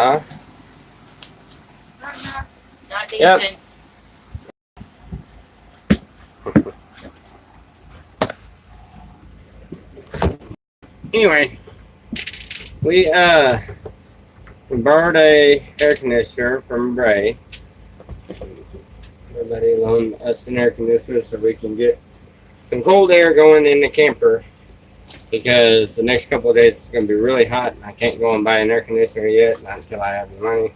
Huh? Not Yep. decent. Anyway, we borrowed a air conditioner from Bray. Everybody loaned us an air conditioner so we can get some cold air going in the camper, because the next couple of days it's going to be really hot and I can't go and buy an air conditioner yet, not until I have the money.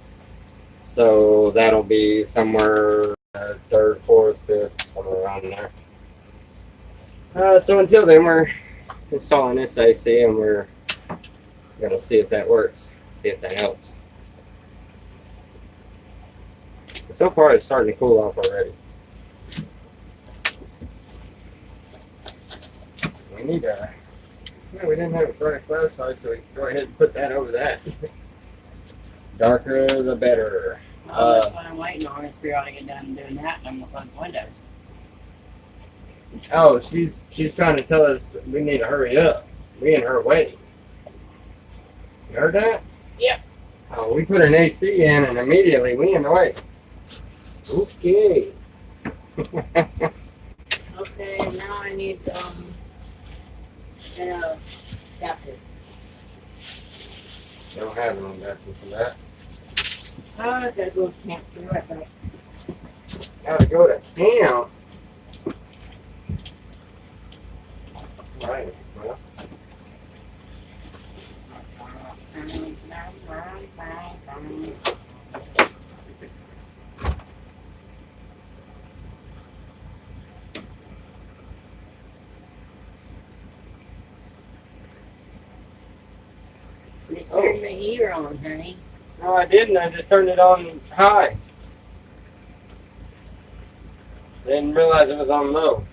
So that'll be somewhere third, fourth, fifth, somewhere around there. So until then, we're installing this AC and we're gonna see if that works, see if that helps. But so far, it's starting to cool off already. We need a. Yeah, we didn't have a bright flashlight, so we can go ahead and put that over that. Darker the better. Well, that's what I'm waiting on. Is Spirit ought to get done doing that, and I'm gonna close the windows. Oh, she's trying to tell us we need to hurry up. We in her way. You heard that? Yep. Oh, we put an AC in and immediately we in the way. Okay. Okay, now I need adapter. Don't have an adapter for that. Oh, I gotta go to camp. Be right back. Gotta go to camp. Right. Well, Just turn the heater on, honey. no, I didn't. I just turned it on high. Didn't realize it was on low.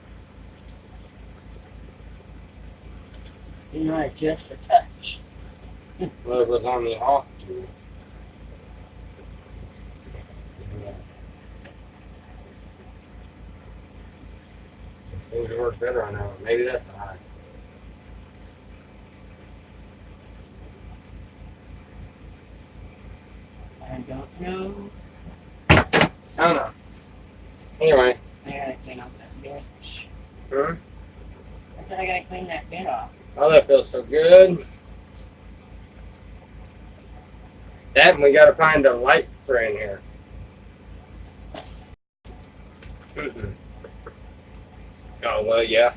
You know, it's just a touch. Well, it was on the off key. Seems to work better on that one. Maybe that's the high. I don't know. I don't know. Anyway. I gotta clean off that bitch. Huh? I said I gotta clean that bit off. Oh, that feels so good. That, and we gotta find a light for in here. Oh, well, yeah.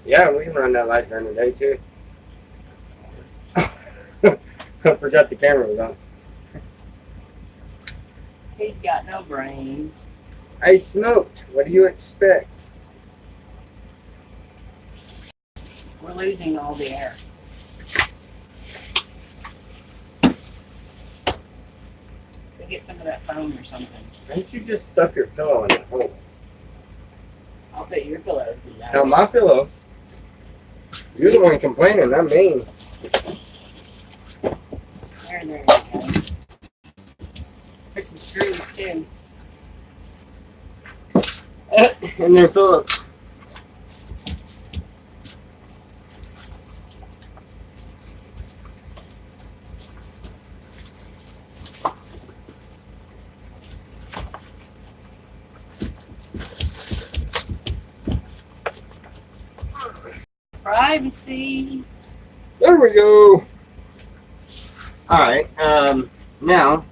Yeah, we can run that light during the day, too. I forgot the camera was on. He's got no brains. I smoked. What do you expect? We're losing all the air. Go get some of that foam or something. Why don't you just stuff your pillow in that hole? I'll put your pillows in that. Now, my pillow. You're the one complaining, not me. There you go. There's some screws too. And they're Phillips. Privacy. There we go. Alright, now,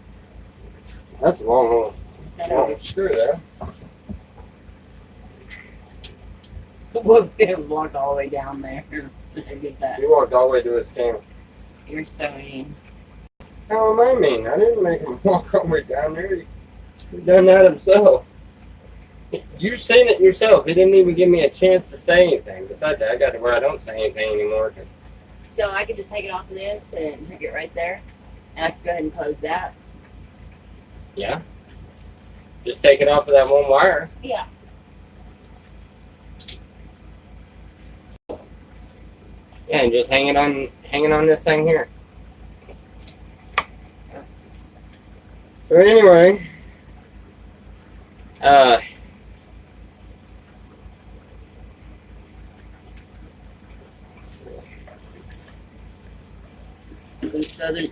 that's a long hole. Oh, screw there. We'll get walked all the way down there. I get that. He walked all the way to his camp. You're so mean. How am I mean? I didn't make him walk all the way down there. He done that himself. You seen it yourself. He didn't even give me a chance to say anything. Besides that, I got to where I don't say anything anymore. So I could just take it off of this and hook it right there. And I could go ahead and close that. Yeah. Just take it off of that one wire. Yeah. Yeah, and just hanging on this thing here. So anyway, Some southern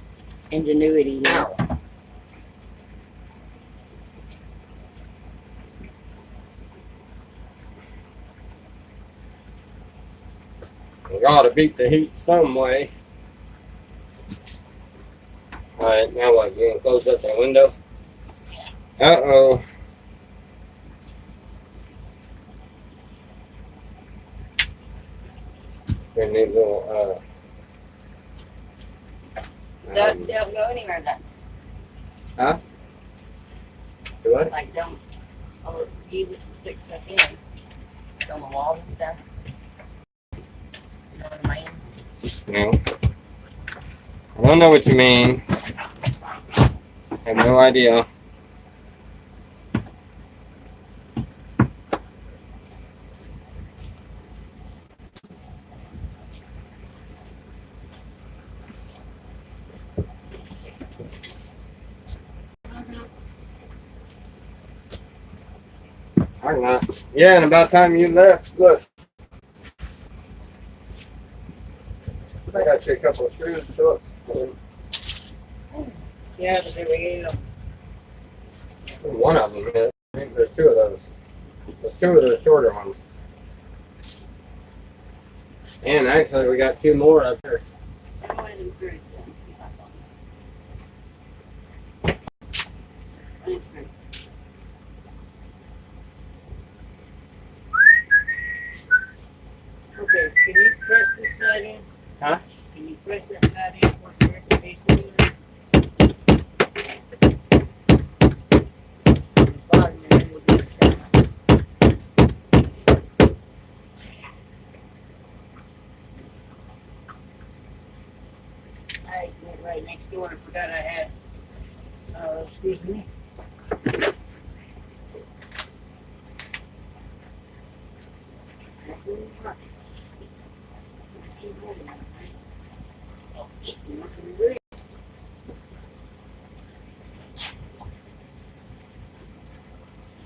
ingenuity now. ow. ought to beat the heat some way. Alright, now what? You gonna close up the window? Uh-oh. We need a little, Don't go anywhere. That's do what? like don't use it to stick stuff in. It's on the walls and stuff. You know what I mean? No. I don't know what you mean. I have no idea. I'm not. Yeah, and about time you left, look. I got you a couple of screws, so Yeah, but there we go. one of them. Yeah. I think there's two of those. There's two of the shorter ones. And actually, we got two more up here. Go ahead and screw it then. One is screw. Okay, can you press this side in? Huh? Can you press that side in for the AC unit? Bottom, and then we'll do the top. I went right next door and forgot I had, excuse me.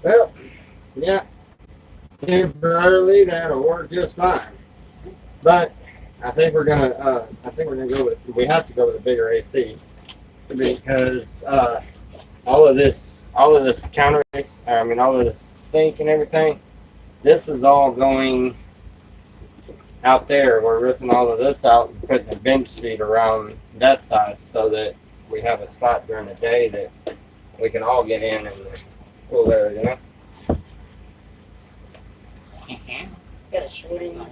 Well, yeah. Temporarily, that'll work just fine. But I think we're gonna go with. We have to go with a bigger AC because all of this counter, all of this sink and everything. This is all going out there. We're ripping all of this out and putting a bench seat around that side so that we have a spot during the day that we can all get in and cool there, you know. Got a short one.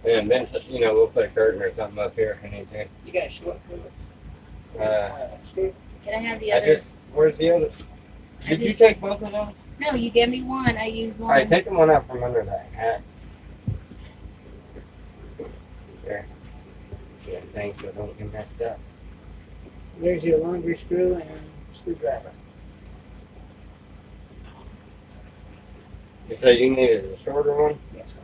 And then, we'll put a curtain or something up here if we need to. You got a short foot. Uh, Can I have the I other? just, where's the other? Did you just- take both of those? No, you gave me one. I used one. All right, take them one out from under that hat. There. Yeah, thanks, so don't get messed up. There's your laundry screw and screwdriver. You said you needed a shorter one? Yes.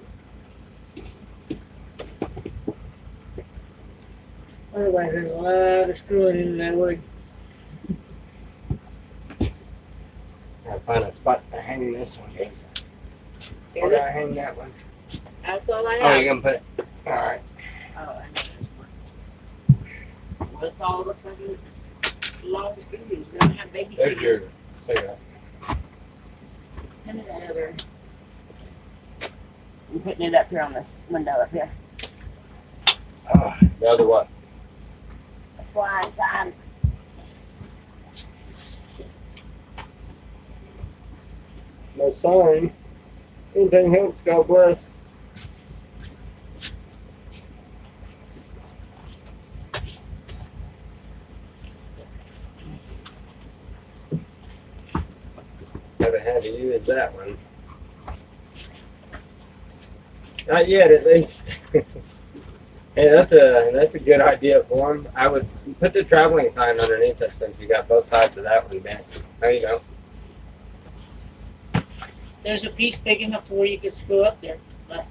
Otherwise, there's a lot of screwing in that wood. Gotta find a spot to hang this one. Where do I hang that one? That's all I Oh, have. you're gonna put it. Alright. Oh, I know there's one. With all the fucking long screws. We don't have baby There's screws. your cigarette. None of that other. I'm putting it up here on this window up here. Oh, the other what? The flying sign. No sign. Anything helps, God bless. Haven't had to use that one. Not yet, at least. Hey, that's a good idea for him. I would put the traveling sign underneath it since you got both sides of that one bent. There you go. There's a piece big enough to where you could screw up there. But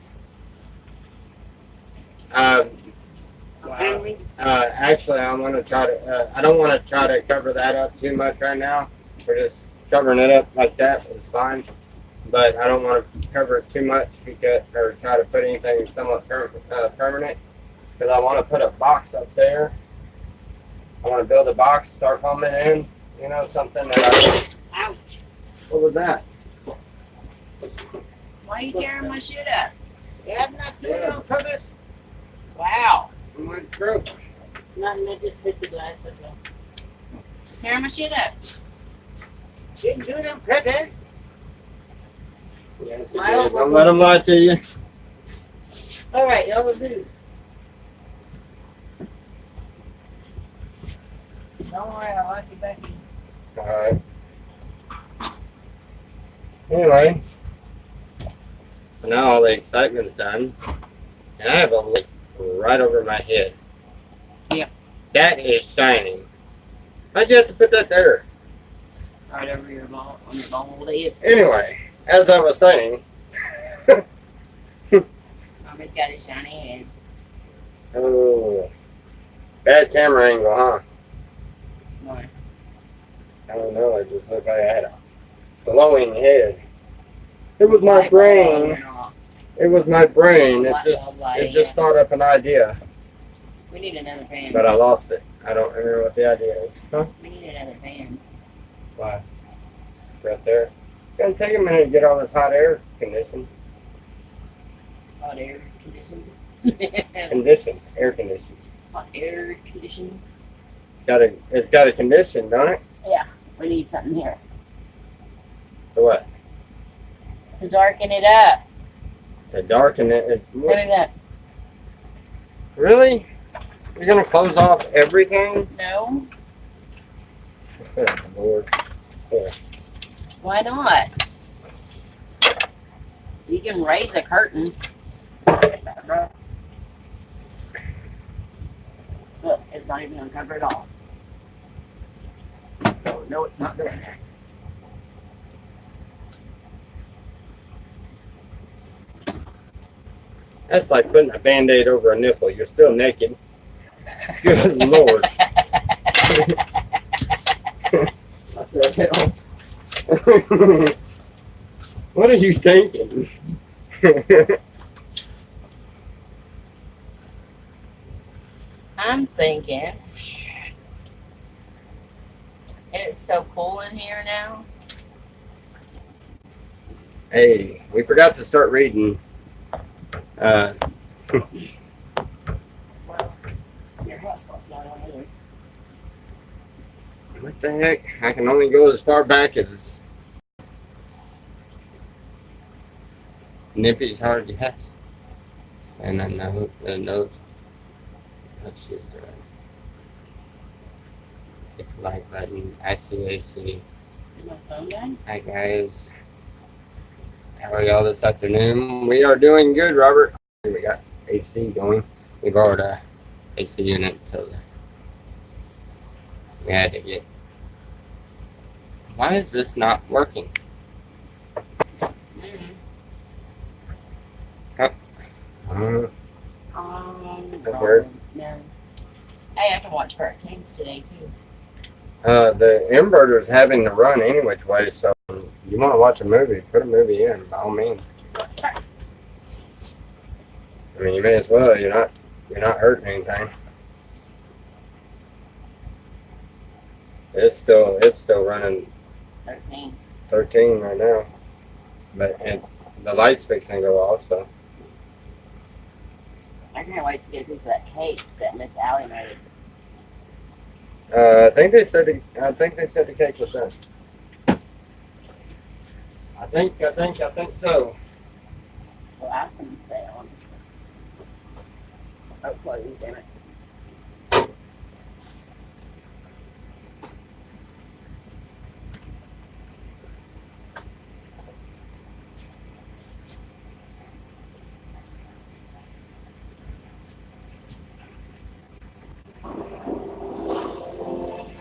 Actually, I want to try to. I don't want to try to cover that up too much right now. We're just covering it up like that. It's fine, but I don't want to cover it too much or try to put anything somewhat permanent because I want to put a box up there. I want to build a box, start foaming in. Something that ouch. What was that? Why are you tearing my shit up? Yeah, I'm not doing it on purpose. Wow. What broke? Nothing, it just hit the glass. That's all. Tear my shit up. Didn't do it on purpose. Yes, it Smile. is. Don't let them lie to you. All right, y'all will do. Don't worry, I'll lock you back in. Alright. Anyway. So now all the excitement's done. And I have a light right over my head. Yep. That is shining. Why'd you have to put that there? Right over your ball, on your bald head. Anyway, as I was saying. Mommy's got a shiny head. Oh. Bad camera angle, huh? Why? I don't know. It just looked like I had a glowing head. It was my brain. It was my brain. It just thought up an idea, We need another fan. but I lost it. I don't remember what the idea is. Huh? We need another fan. Why? Right there. It's gonna take a minute to get all this hot air conditioned. Hot air conditioned. Air conditioned. Hot air conditioned. It's got a condition, don't it? We need something here For what? to darken it up. To darken it. Look at that. Really? You're gonna close off everything? No, Good Lord. Here. why not? You can raise a curtain. Look, it's not even uncovered at all. So, no, it's not doing that. That's like putting a band-aid over a nipple. You're still naked. Good Lord. What the hell? What are you thinking? I'm thinking it's so cool in here now. Hey, we forgot to start reading. Well, your hotspot's not on either. What the heck? I can only go as far back as Nippy's hard to guess. And I know the note. Let's see. Hit the like button. ICAC. Is my phone dying? Hi guys. How are y'all this afternoon? We are doing good, Robert. We got AC going. We borrowed a AC unit, so we had to get. Why is this not working? Uh, That's weird. No. Hey, I can watch cartoons today too. the inverter's having to run any which way, so you want to watch a movie, put a movie in by all means. I mean, you may as well. You're not hurting anything. It's still running 13. 13 right now, but the light's fixing to go off. So I can't wait to get a piece of that cake that Miss Allie made. I think they said the cake was done. I think so. Well, ask them to say it on this. Oh, Chloe, damn it.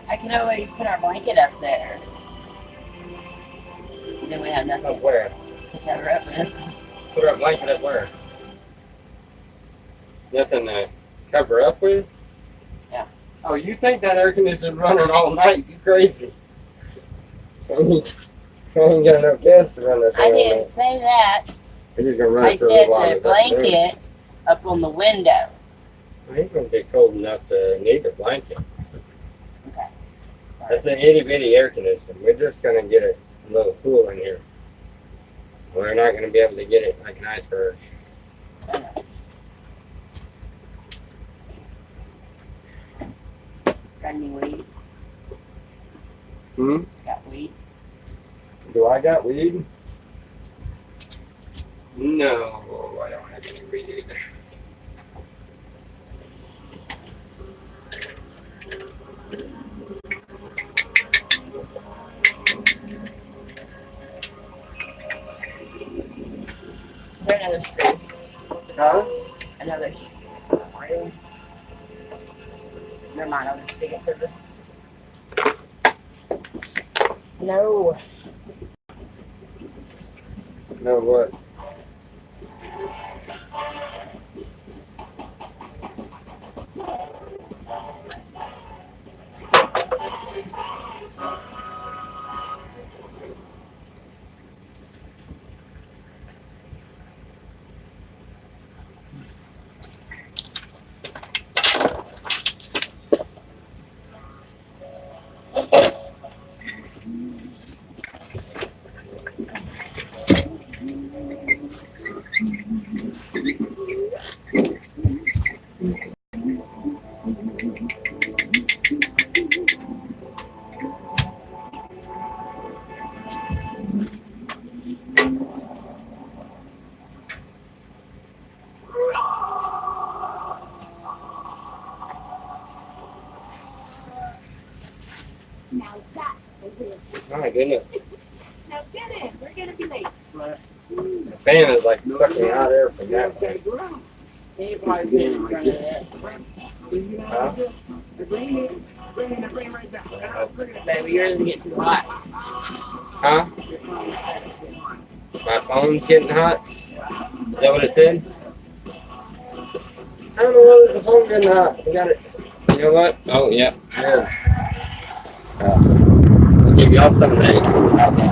I can always put our blanket up there. Then we have nothing Up where? to cover up with. Put our blanket up where? Nothing to cover up with? Yeah. Oh, you think that air conditioner's running all night? You crazy. I ain't got enough gas to run that thing I all didn't night. say that. You're just gonna run I it through said long the as that's there. blanket up on the window. Well, he's gonna be cold enough to need a blanket. Okay. That's an itty bitty air conditioner. We're just gonna get it a little cool in here. We're not gonna be able to get it like an iceberg. Got any weed? Hmm? Got weed? Do I got weed? No, I don't have any weed either. Is there another screw? Huh? Another screw? Never mind, I'll just stick it through this. No. No, what? Now that My goodness. now get in. We're gonna be late. The fan is like sucking hot air from that one. You probably didn't run it. Huh? Baby, yours get too hot. Huh? My phone's getting hot? Is that what it said? I don't know whether the phone's getting hot. We got it. You know what? Oh, yeah. It is. I'll give y'all some of these. Okay.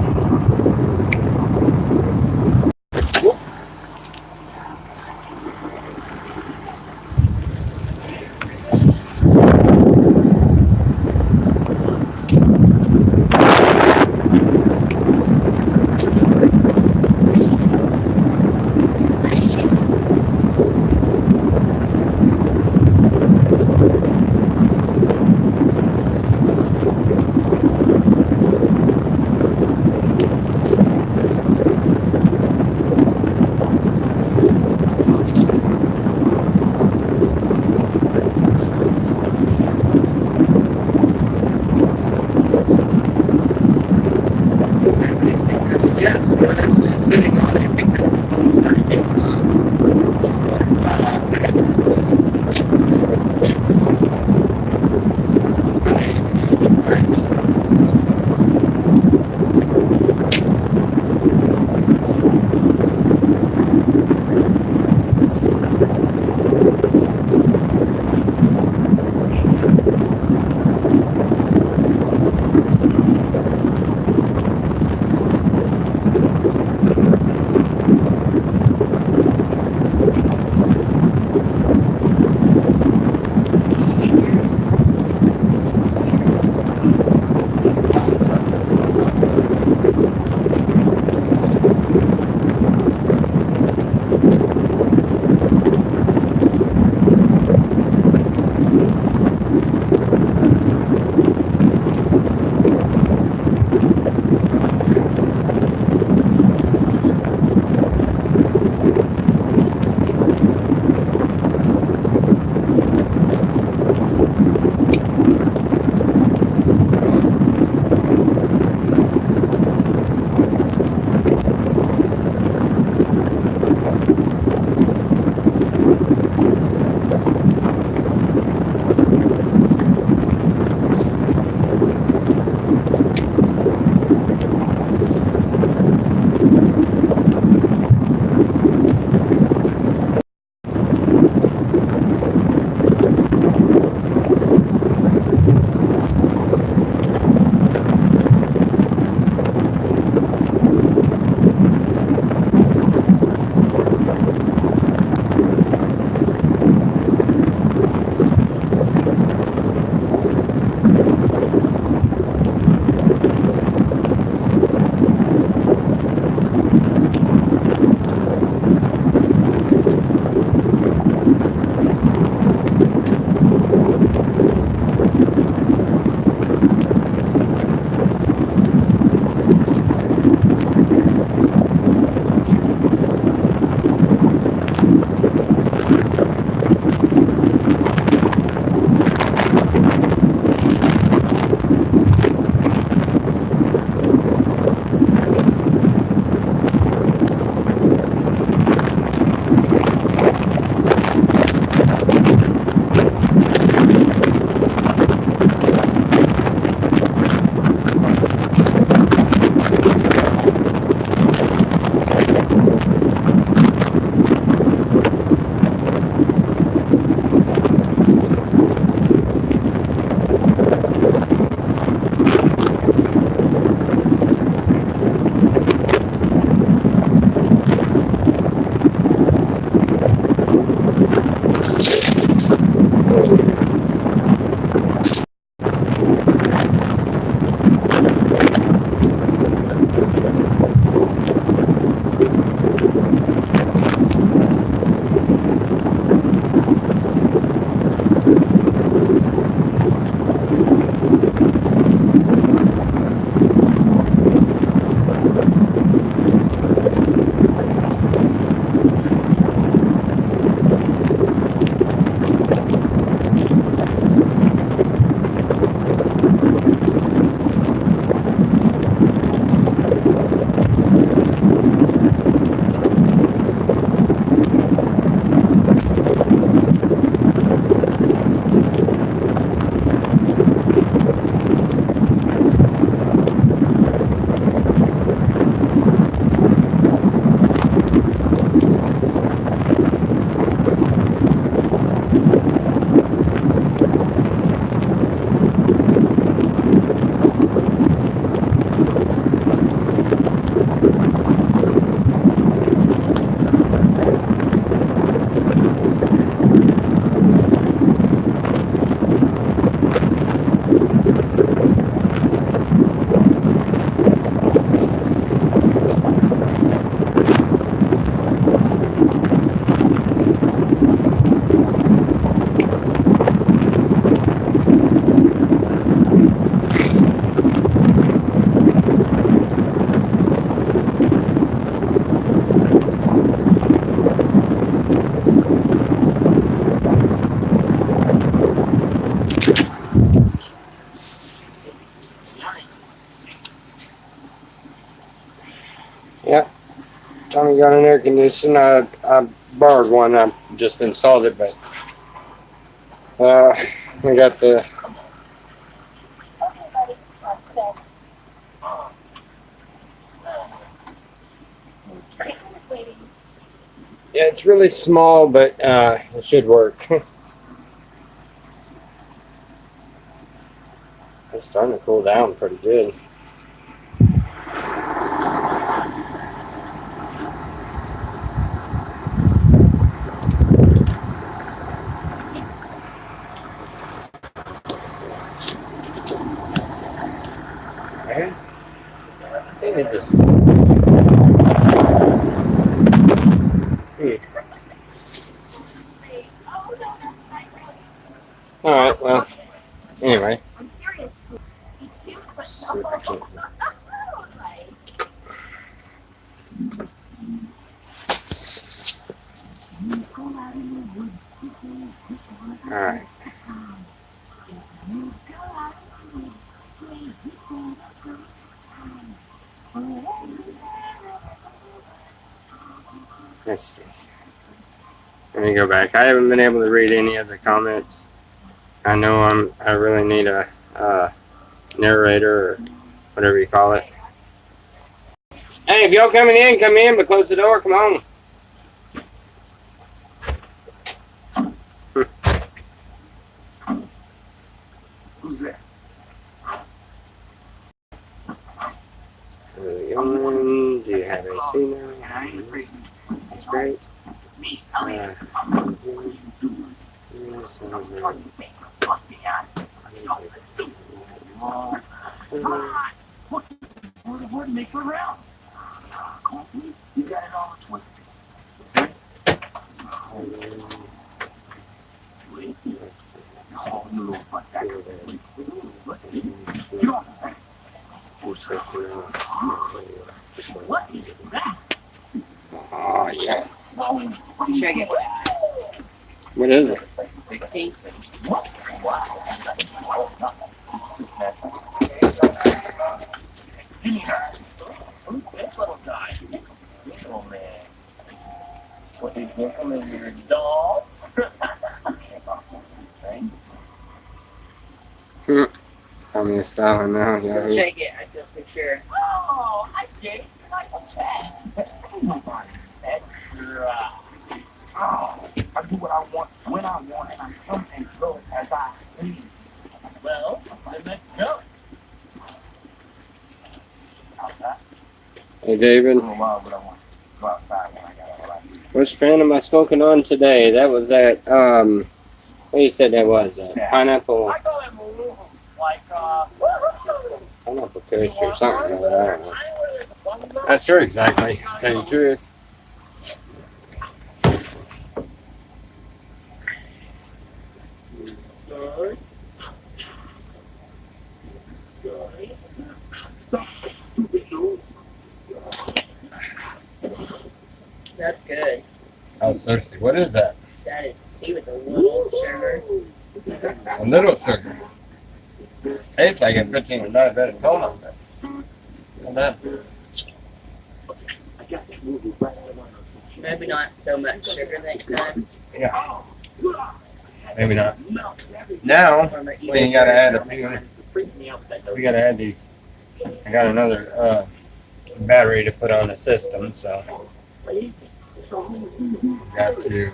Tommy got an air conditioner. I borrowed one. I just installed it, but we got the. Okay, buddy. Thanks. It's waiting. Yeah, it's really small, but it should work. It's starting to cool down pretty good. Man, I think it just. All right. Well, anyway. I'm serious. It's cute, but See if I can- All right. Let's see. Let me go back. I haven't been able to read any of the comments. I know I really need a narrator or whatever you call it. Hey, if y'all coming in, come in, but close the door. Come on. Who's that? Do you have AC now? I ain't afraid. That's great. Me, Uh, what are you doing? yes, I'm trying to make a busty out. Let's go. Let's do it. Come on. What make for round? Come on, please. You got it all twisted. See? Sweet. Oh, you little butt back. Let's get off the thing. What is that? Oh, yeah. Check it. What is it? See? This little guy. This little man. What is going on here, dog? I'm styling now. Still shake it. I still secure. Oh, I get it. You're like a cat. Nobody extra. Oh, I do what I want, when I want, and I come and go as I please. Well, then let's go. Outside. Hey, David. A little while, but I want to go outside when I got all I need. Which fan am I smoking on today? That was that, what you said that was? Pineapple, I call it Maroon. Like, pineapple kush or something like that. I don't know. Not sure exactly, to tell you the truth. Stop that stupid nose. That's good. I was thirsty. What is that? That is tea with a little sugar. A little sugar. Tastes like it puts you in a better tone, but not bad. I got that movie right on my nose. Maybe not so much sugar next time. Yeah, maybe not. Now, we ain't gotta add a few. We gotta add these. I got another battery to put on the system, so got to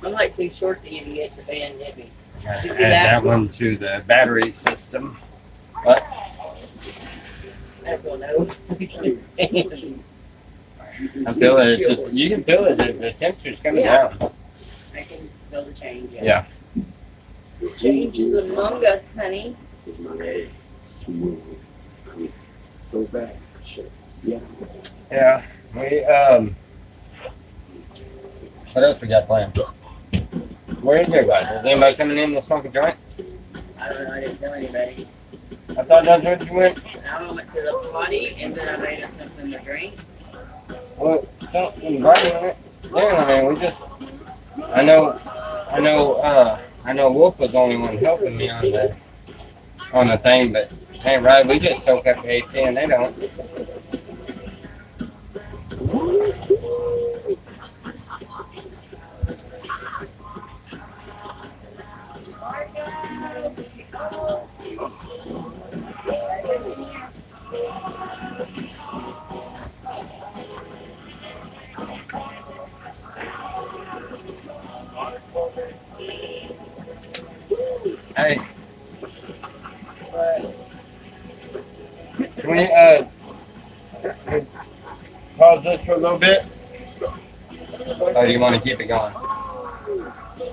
I'm like too short to even get the Van Nippy. gotta You add see that? that one to the battery system. What? I don't know. I feel it. It's just you can feel it. The temperature's coming Yeah. down. I can feel the change. Yeah. The change is among us, honey. Is my leg smooth? So bad. Yeah. Yeah. We What else we got planned? Where is everybody? Is anybody coming in to smoke a joint? I don't know. I didn't tell anybody. I thought that's where you went. Now I went to the potty and then I made us something to drink. Well, don't invite me on it. Yeah, I mean, we just. I know. Wolf was the only one helping me on the thing, but hey, right, we just soak up the AC and they don't. Hey, can we pause this for a little bit? Or do you want to keep it going?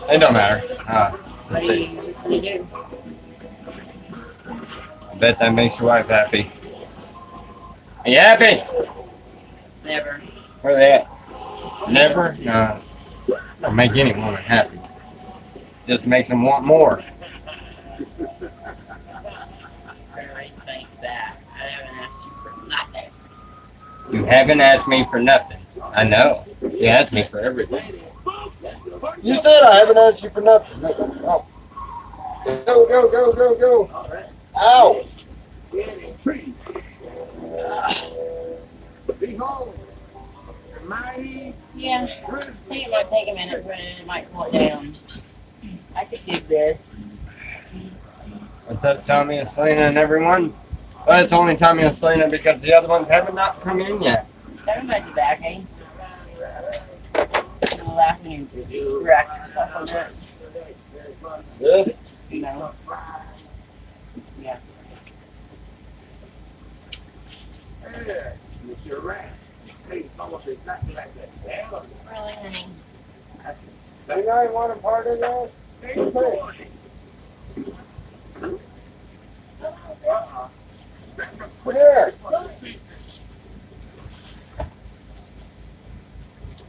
It don't matter. What Let's do see. you usually do? I bet that makes your wife happy. Are you happy? Never. Where they at? Never? No. Don't make any woman happy. Just makes them want more. I think that. I haven't asked you for nothing. You haven't asked me for nothing. I know. You asked me for everything. You said I haven't asked you for nothing. Oh. Go, go, go, go, go. Ow. Yeah. I think it might take a minute, but it might cool it down. I could do this. What's up, Tommy and Selena and everyone? Well, it's only Tommy and Selena because the other ones haven't not come in yet. Everybody's back, eh? You're laughing and you rack yourself on that. Good. You know. Yeah. Really, honey? You guys want a part of that? Here.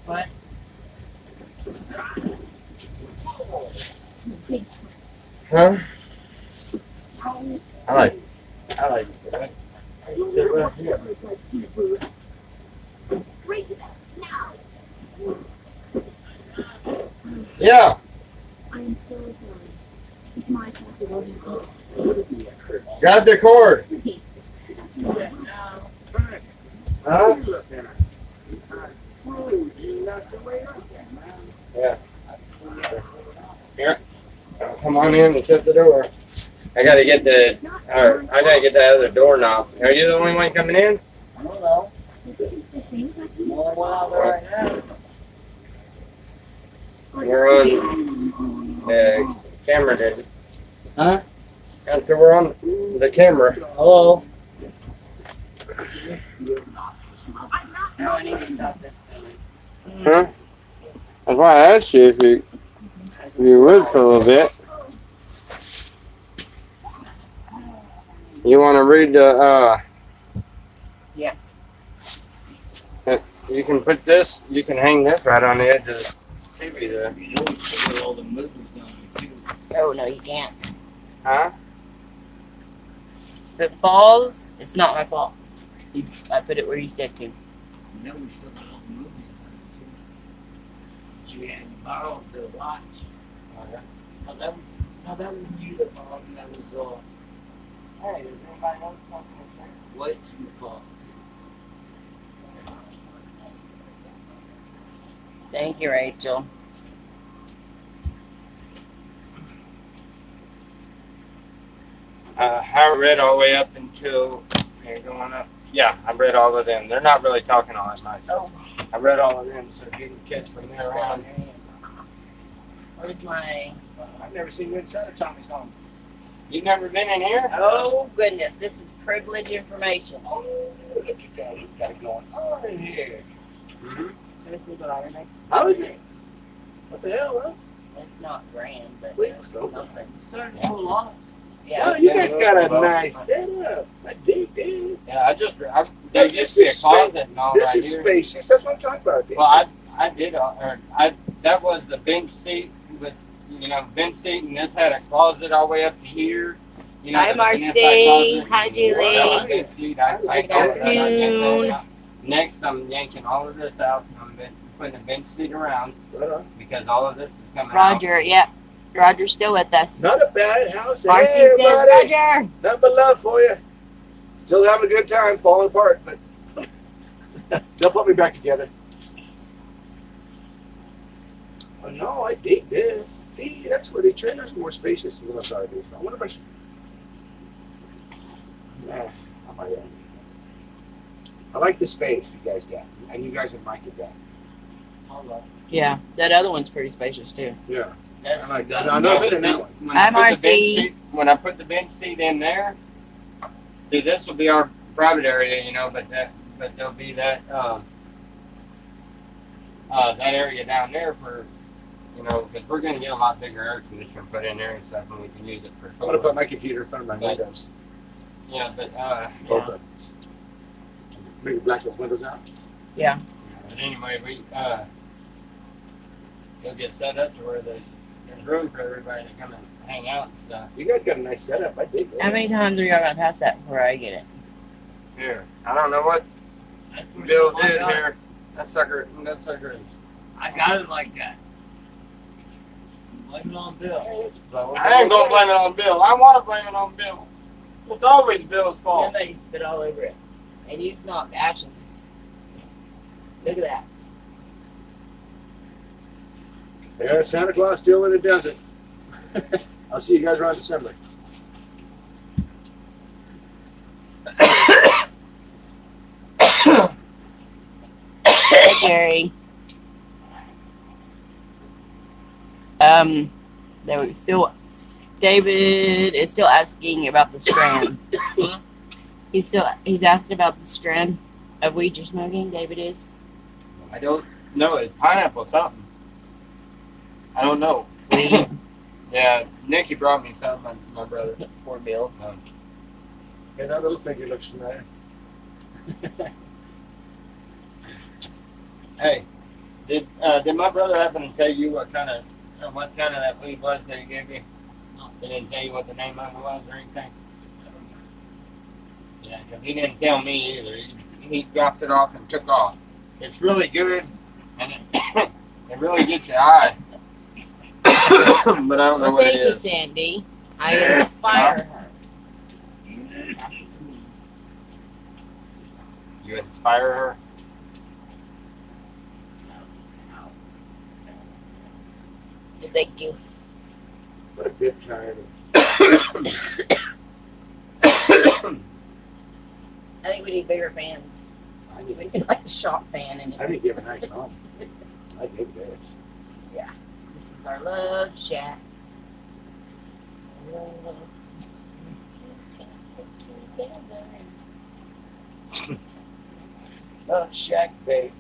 What? Huh? I like it. Sit right here. Break it up now. Yeah. I am so sorry. It's my fault it wasn't good. Grab the cord. Huh? Yeah. Here. Come on in and shut the door. I gotta get the other doorknob. Are you the only one coming in? I don't know. It seems like I'm the only one out there right now. We're on the camera, did. Huh? And so we're on the camera. Hello? No, I need to stop this. Huh? That's why I asked you if you would for a little bit. You want to read the, Yeah. You can put this, you can hang this right on the edge of the TV there. Oh, no, you can't. Huh? If it falls, it's not my fault. I put it where you said to. You know we still got all the movies you had to borrow to watch. No, that was you that borrowed. That was Hey, does anybody else want to what you call. Thank you, Rachel. I read all the way up until, here, going up. Yeah, I read all of them. They're not really talking all that much. Oh. I read all of them so you can catch from there on. Where's my... I've never seen you inside of Tommy's home. You've never been in here? Oh, goodness. This is privileged information. Oh, look at that. We got it going on in here. Mm-hmm. Can I sleep on everything? How is it? What the hell, huh? It's not grand, but Wait, it's so- something. It's starting to pull off. Yeah. Well, you guys got a nice setup. I dig this. Yeah, there used to be a closet and all This right is here. spacious. That's what I'm talking about. This Well, that was the bench seat with, bench seat, and this had a closet all the way up to here. Hi, an Marcy. inside closet. Hi, Julie. That was bench seat. I Good all of that. I yanked afternoon. that out. Next, I'm yanking all of this out, and I'm putting a bench seat around because all of this is coming out. Roger, yep. Roger's still with us. not a bad house. Marcy Hey, says, everybody. Roger. Nothing but love for you. Still having a good time, falling apart, but they'll put me back together. Oh, no, I dig this. See, that's where the trailers are more spacious than what's already. I wonder if I should. Nah, I might. I like the space you guys got, and you guys would like it that. Yeah, that other one's pretty spacious too. Yeah, That's, I like that. I know better than that one. When I put the bench seat in there, see, this will be our private area, you know, but there'll be that that area down there for, you know, because we're gonna get a lot bigger air conditioner put in there and stuff, and we can use it for. I'm gonna put my computer in front of my But- windows. Yeah, but Both of them. Maybe black those windows out. But anyway, we'll get set up to where there's room for everybody to come and hang out and stuff. You guys got a nice setup. I dig that. How many times are y'all gonna pass that before I get it? Here, I don't know what Bill did here. That sucker is. I got it like that. Blame it on Bill. I ain't gonna blame it on Bill. I want to blame it on Bill. It's always Bill's fault. Somebody spit all over it. And you knocked ashes. Look at that. Yeah, Santa Claus still in the desert. I'll see you guys around December. Hey, Gary. There we still. David is still asking about the strand. He's asking about the strand of weed you're smoking. David is. I don't know. It's pineapple something. I don't know. It's weed. Yeah, Nicky brought me some. My brother. Poor Bill. Yeah, that little figure looks familiar. Hey, did my brother happen to tell you what kind of that weed was that he gave you? No, they didn't tell you what the name of it was or anything. Yeah, because he didn't tell me either. He dropped it off and took off. It's really good, and it really gets your eye. But I don't know Well, what it thank you, is. Sandy. I inspire her. You inspire her. Thank you. What a good time. I think we need bigger fans. I We think, need like a shop fan in I it. think you have a nice home. I dig this. This is our love shack. Love Shack, baby.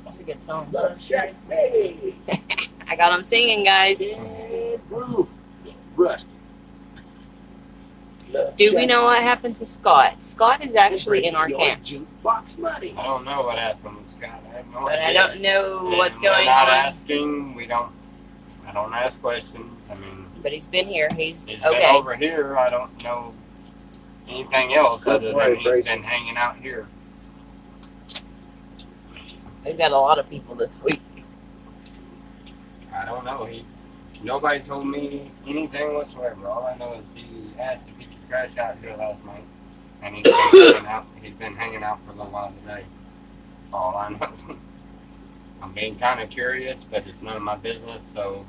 That's a good song. Love Shack, baby. I got them singing, guys. Dead roof. Rust. Love Do we Shack. know what happened to Scott? Scott is actually in our Your camp, Jukebox money. I don't know what happened with Scott. I have no but idea. I don't know what's And we're going not on. asking. I don't ask questions. I mean, But he's been here. He's he's okay. been over here. I don't know anything else other than he's Braces. been hanging out here. We've got a lot of people this week. I don't know. Nobody told me anything whatsoever. All I know is he asked if he could crash out here last night, and he's been hanging out for a little while today. All I know. I'm being kind of curious, but it's none of my business. So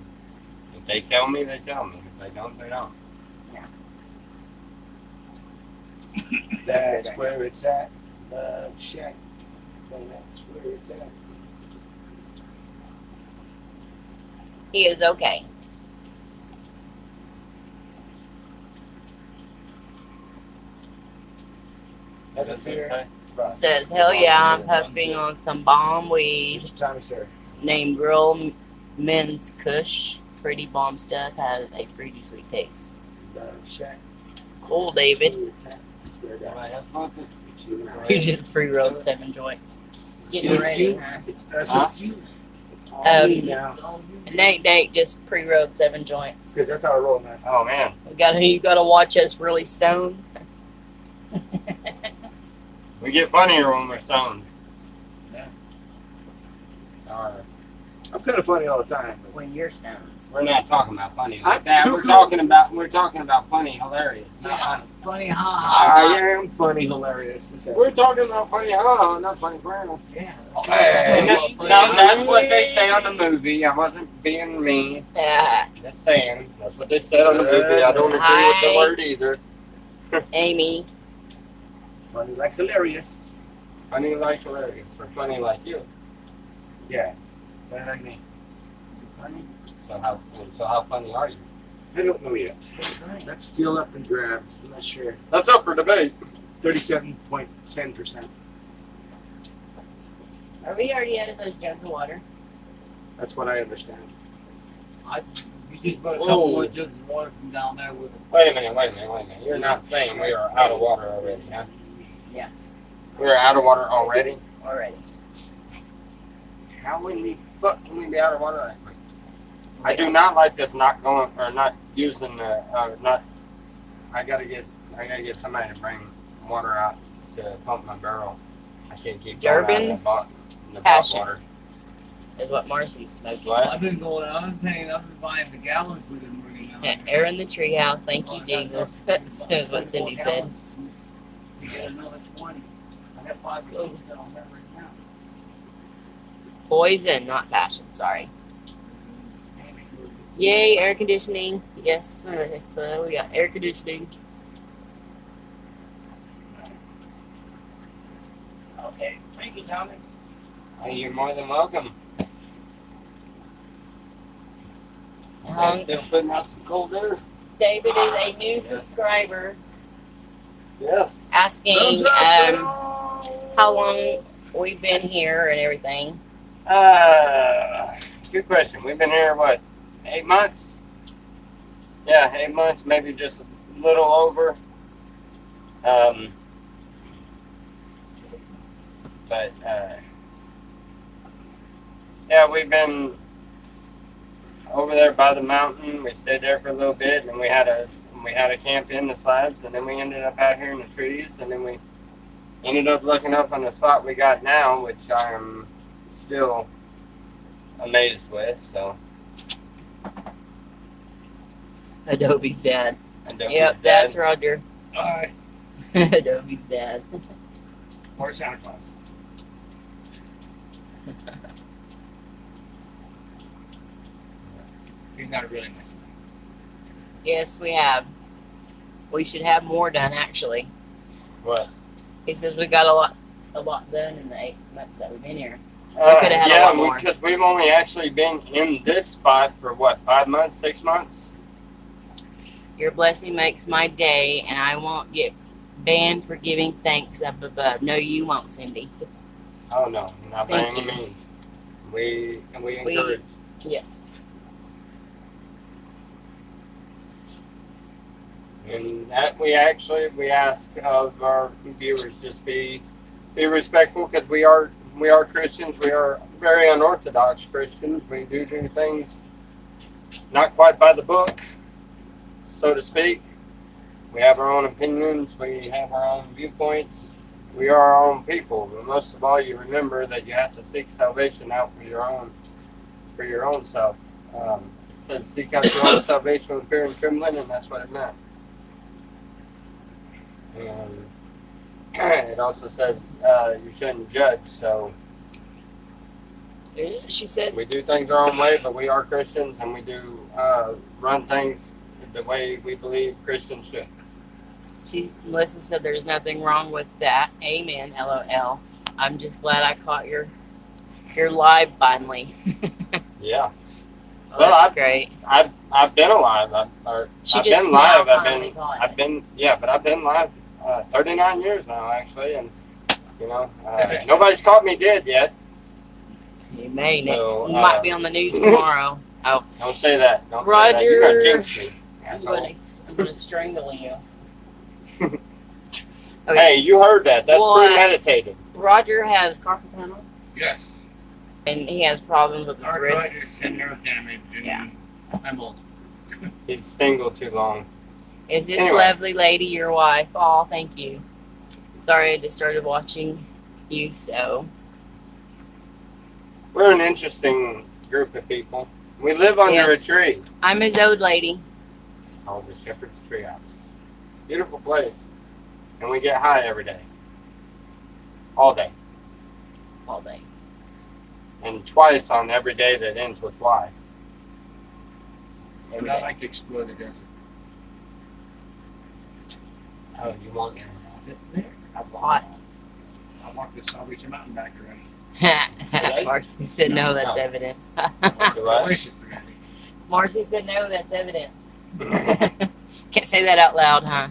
if they tell me, they tell me. If they don't, they don't. That's where it's at. Love Shack. That's where it's at. He is okay. Never fear. Right. Says, hell yeah, I'm puffing on some bomb weed Tommy, sir. named Real Men's Kush. Pretty bomb stuff, has a fruity sweet taste. Love Shack. Cool, David. That's where it's at. Where it's at. Everybody else wants it? It's you and I. You just pre-rolled 7 joints. Getting ready, huh? It's us. Huh? It's you. It's all me now. And Nate just pre-rolled 7 joints. Because that's how I roll, man. Oh man, You gotta watch us really stoned. we get funnier when we're stoned. Yeah. Or I'm kind of funny all the time. But When you're stoned. We're not talking about funny I'm like that. cuckoo. We're talking about funny, hilarious, not funny. Funny, ha I ha. am funny, hilarious. This We're talking about funny, not funny brown. Yeah. And Hey. that's what they say on the movie. I wasn't being mean. Just saying. That's what they said on the movie. I don't agree with the Hi. word either. Amy. Funny like hilarious. Funny like hilarious, or funny like you. Yeah. Funny like me. Funny. So how funny are you? I don't know yet. That's still up in grabs. I'm not sure. That's up for debate. 37.10%. Are we already out of those jugs of water? That's what I understand. You just put a Whoa. couple more jugs of water from down there with Wait a minute. You're not saying we are out of water already, huh? Yes. We're out of water already? Already. How in the fuck can we be out of water that quick? I do not like this not going or not using the not. I gotta get somebody to bring water out to pump my barrel. I can't keep going out Durban in the bot Passion. water. Is what Marcy's smoking. What? I've been buying the gallons with them bringing out. Yeah, air in the treehouse. Thank you, Jesus. That's what Cindy said. To get another 20. I got 5 or 6 that I'll never count. Poison, not passion. Sorry. Yay, air conditioning. Yes, so we got air conditioning. Okay, thank you, Tommy. Hey, you're more than welcome. Um, Still putting out some cold air. David is a new subscriber Yes. asking how long we've been here and everything. Good question. We've been here, what, 8 months? Yeah, 8 months, maybe just a little over. Yeah, we've been over there by the mountain. We stayed there for a little bit, and we had a camp in the slabs, and then we ended up out here in the trees, and then we ended up looking up on the spot we got now, which I am still amazed with. So Adobe's dad. Adobe's Yep, dad. that's Roger. Alright. Adobe's dad. Or Santa Claus. He's not really nice. Yes, we have. We should have more done, actually. What? He says we got a lot done in the 8 months that we've been here. coulda had a lot more. because we've only actually been in this spot for what, 5 months, 6 months? Your blessing makes my day, and I won't get banned for giving thanks up above. No, you won't, Cindy. Oh no, not by Thank any you. means. We encourage. Yes. And that we ask of our viewers just be respectful, because we are Christians. We are very unorthodox Christians. We do things not quite by the book, so to speak. We have our own opinions. We have our own viewpoints. We are our own people. But most of all, you remember that you have to seek salvation out for your own self. It said seek out your own salvation with fear and trembling, and that's what it meant. And it also says you shouldn't judge. So She said, we do things our own way, but we are Christians, and we do run things the way we believe Christians should. Melissa said there's nothing wrong with that. Amen. LOL. I'm just glad I caught your live finally. Yeah, Oh, Well, that's great. I've been alive. She I've just been live. now finally caught I've it. been but I've been live 39 years now, actually, and nobody's caught me dead yet. You may next. So, You might be on the news tomorrow. Oh, Don't say that. Don't say that. You're Roger. gonna jinx me. I'm asshole. gonna strangle you. Hey, you heard that? That's Well, premeditated. Roger has carpal tunnel, Yes. and he has problems with his Arthritis wrists. and nerve damage. And Yeah. I'm old. He's single too long. Is this Anyway. lovely lady your wife? Oh, thank you. Sorry, I just started watching you, so We're an interesting group of people. We live under Yes. a tree I'm his old lady. called the Shepherd's Treehouse. Beautiful place. And we get high every day. All day. All day. And twice on every day that ends with Y. And I like to explore the desert. Oh, you want it? It's there. A lot. I walked the Salvation Mountain back already. Marcy said no, that's No. evidence. The what? Delicious already. Marcy said no, that's evidence. Can't say that out loud, huh?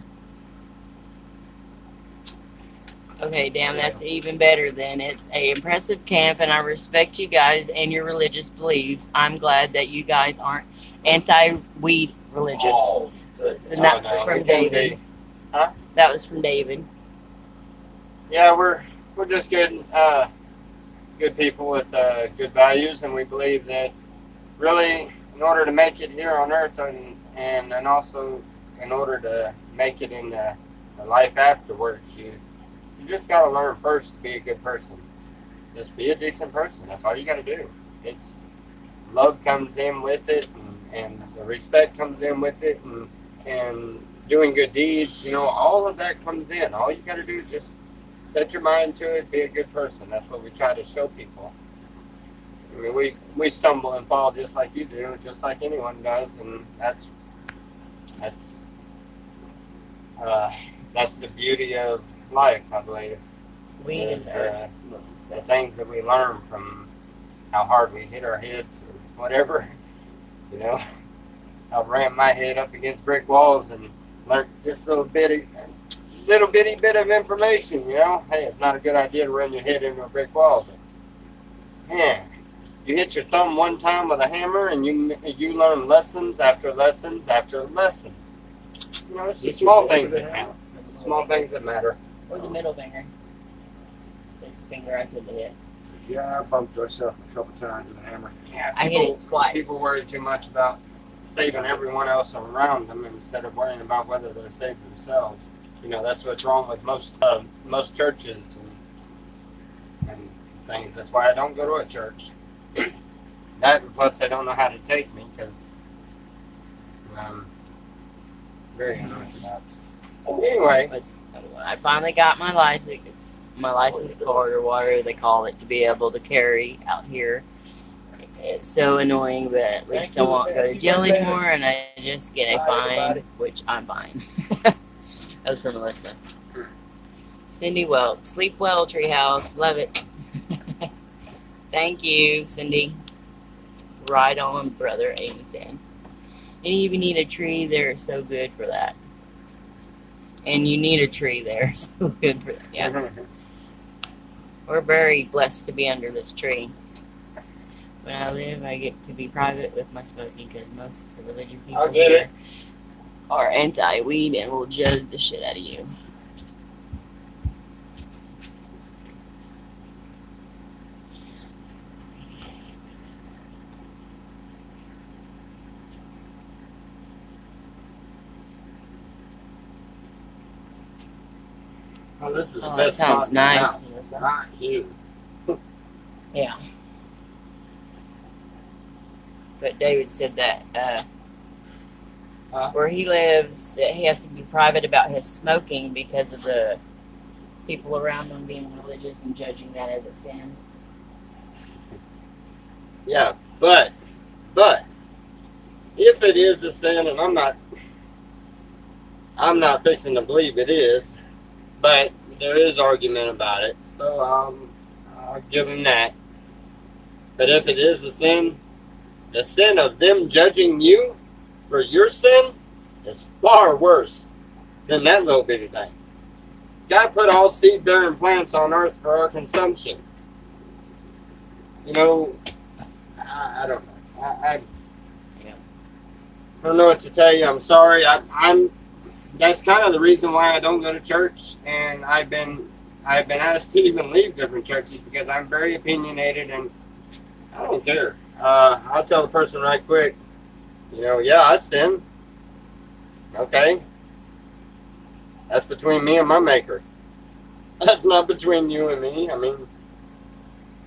Okay, damn, that's even better then. It's a impressive camp, and I respect you guys and your religious beliefs. I'm glad that you guys aren't anti-weed religious. Oh, good. And that Oh, was no, from we can David. be. Huh? That was from David. Yeah, we're just good good people with good values, and we believe that really in order to make it here on earth and also in order to make it in the life afterwards, you just got to learn first to be a good person. Just be a decent person. That's all you got to do. It's love comes in with it, and the respect comes in with it, and doing good deeds. You know, all of that comes in. All you got to do is just set your mind to it. Be a good person. That's what we try to show people. I mean, we stumble and fall just like you do, just like anyone does, and that's the beauty of life, I believe. Weed is The things that we learn from how hard we hit our heads or whatever. You know, I ran my head up against brick walls and learned this little bitty bit of information. You know, hey, it's not a good idea to run your head into a brick wall, but man, you hit your thumb one time with a hammer and you learn lessons after lessons after lessons. You know, it's the small things that count. Small things that matter. Or the middle finger. This finger onto the head. Yeah, I bumped myself a couple times with a hammer. Yeah, I hit it twice. People worry too much about saving everyone else around them instead of worrying about whether they're saved themselves. You know, that's what's wrong with most churches and things. That's why I don't go to a church. That and plus they don't know how to take me because I'm very unorthodox. Anyway, I finally got my license card or whatever they call it to be able to carry out here. It's so annoying, but at least I won't go to jail anymore, and I just get a fine, which I'm fine. That was from Melissa. Cindy Welch, sleep well, Treehouse, love it. Thank you, Cindy. Right on, brother, Amy said. And you even need a tree there, so good for that. And you need a tree there, so good for that. Yes. We're very blessed to be under this tree. When I live, I get to be private with my smoking because most of the religion people I'll get here it. are anti-weed and will judge the shit out of you. oh, this is the Oh, that best sounds spot in the nice. house. Melissa. Not you. Yeah. But David said that where he lives, that he has to be private about his smoking because of the people around him being religious and judging that as a sin. Yeah, but if it is a sin, and I'm not fixing to believe it is, but there is argument about it, so I'll give him that. But if it is a sin, the sin of them judging you for your sin is far worse than that little bitty thing. God put all seed-bearing plants on earth for our consumption. You know, I don't know. I don't know what to tell you. I'm sorry. I'm. That's kind of the reason why I don't go to church, and I've been asked to even leave different churches because I'm very opinionated and I don't care. I'll tell the person right quick. You know, yeah, I sin. Okay, that's between me and my maker. That's not between you and me. I mean,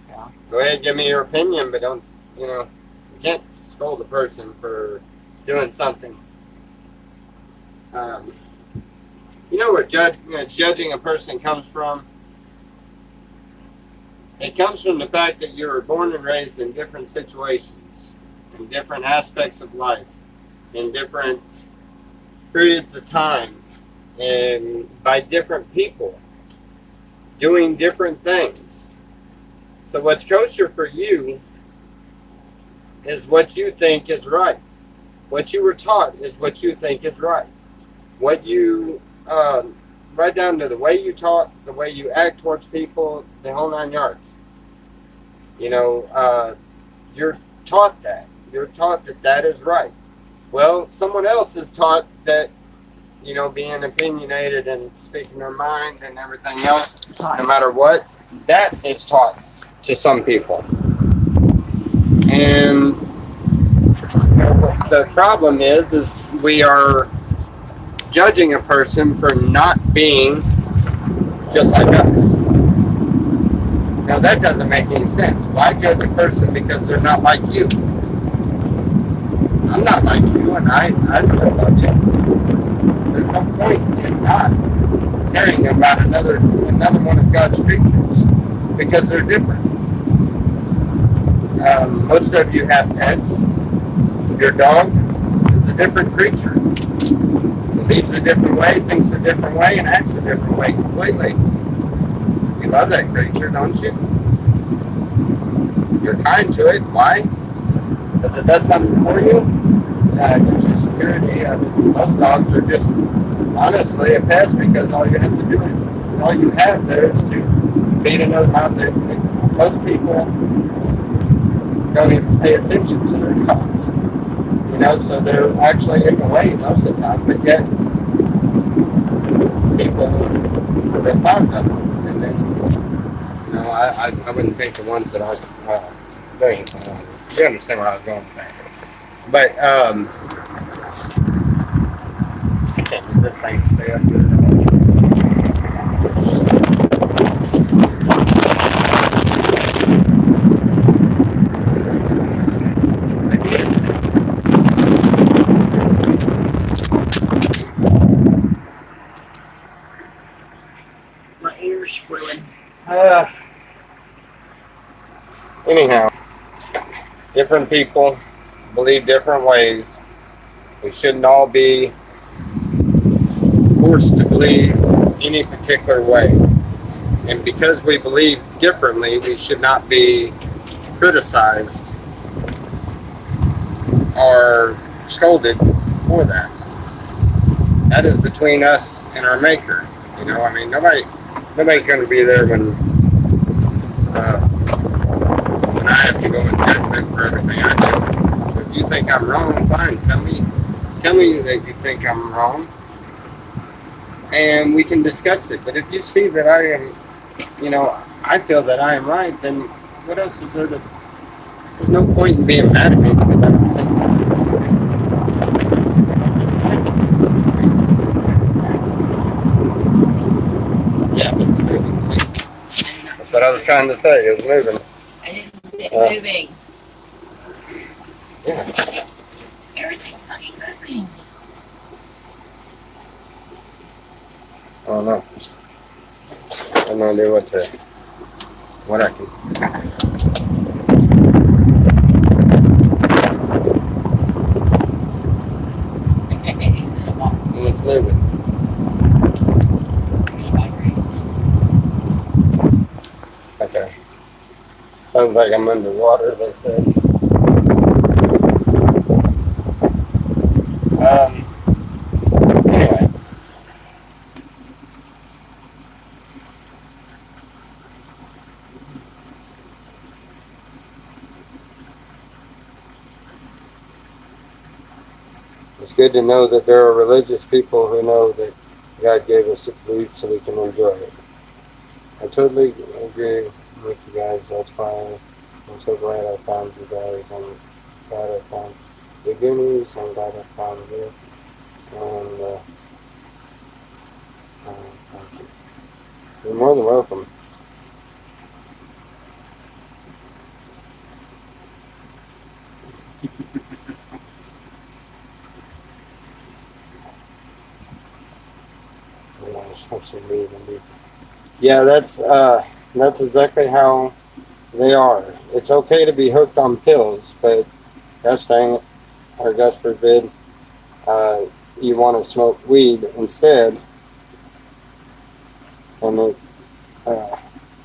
Yeah. go ahead, give me your opinion, but don't. You know, you can't scold a person for doing something. You know where judging a person comes from? It comes from the fact that you were born and raised in different situations, in different aspects of life, in different periods of time, and by different people doing different things. So what's kosher for you is what you think is right. What you were taught is what you think is right. What you, right down to the way you talk, the way you act towards people, the whole 9 yards. You know, you're taught that. You're taught that that is right. Well, someone else is taught that, you know, being opinionated and speaking their mind and everything else, no matter what, that is taught to some people. And you know, what the problem is we are judging a person for not being just like us. Now that doesn't make any sense. Why judge a person because they're not like you? I'm not like you, and I still love you. There's no point in not caring about another one of God's creatures because they're different. Most of you have pets. Your dog is a different creature. Believes a different way, thinks a different way, and acts a different way completely. You love that creature, don't you? You're kind to it. Why? Because it does something for you. Gives you security. Most dogs are just honestly a pest because all you have to do is all you have there is to feed another mouth. Most people don't even pay attention to their dogs. You know, so they're actually in the way most of the time, but yet people are fond of them. And then, you know, I wouldn't think the ones that are doing, you understand where I was going with that. But, can't get this thing to stay up there. My ears squirring. Anyhow, different people believe different ways. We shouldn't all be forced to believe any particular way. And because we believe differently, we should not be criticized or scolded for that. That is between us and our Maker. You know, I mean, nobody's going to be there when I have to go in judgment for everything I do. If you think I'm wrong, fine. Tell me that you think I'm wrong, and we can discuss it. But if you see that I am, you know, I feel that I am right, then what else is there to? There's no point in being mad at me because I don't think. Yeah, but it's moving. That's what I was trying to say. It was moving. I didn't see it moving. Yeah. Everything's fucking moving. I don't know. I have no idea what I can. It's moving. Okay. Sounds like I'm underwater, they said. Anyway. It's good to know that there are religious people who know that God gave us weed so we can enjoy it. I totally agree with you guys. That's why I'm so glad I found you guys. I'm glad I found the Goonies. I'm glad I found you. And thank you. You're more than welcome. smoke some weed and be. Yeah, that's exactly how they are. It's okay to be hooked on pills, but gosh dang it, or God forbid, you want to smoke weed instead, and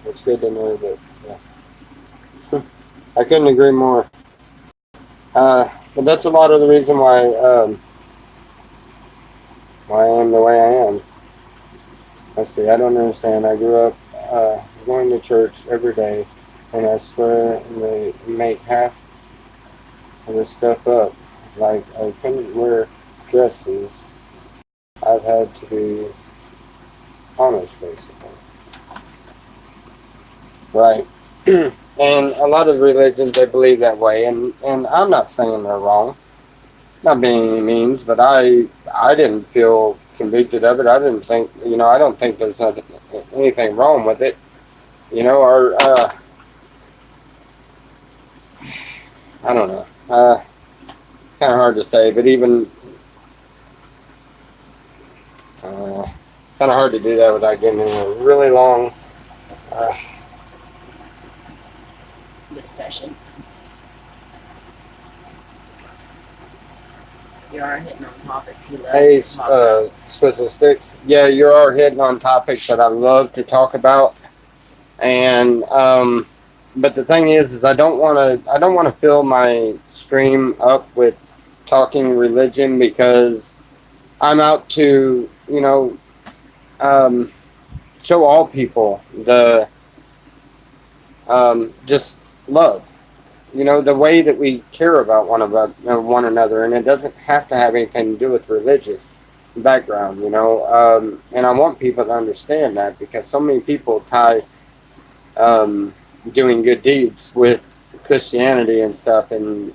it's good to know that. Yeah. I couldn't agree more. But that's a lot of the reason why I am the way I am. Let's see, I don't understand. I grew up going to church every day, and I swear they make half of this stuff up. Like, I couldn't wear dresses. I've had to be honest, basically. Right. And a lot of religions, they believe that way, and I'm not saying they're wrong, not by any means, but I didn't feel convicted of it. I didn't think, I don't think there's anything wrong with it. Or I don't know. Kind of hard to say, but even kind of hard to do that without getting in a really long discussion. You are hitting on topics he loves Hey, to talk about. Swizzle Sticks. Yeah, you are hitting on topics that I love to talk about, and but the thing is I don't want to fill my stream up with talking religion, because I'm out to show all people the just love. The way that we care about one another, and it doesn't have to have anything to do with religious background, and I want people to understand that, because so many people tie doing good deeds with Christianity and stuff, and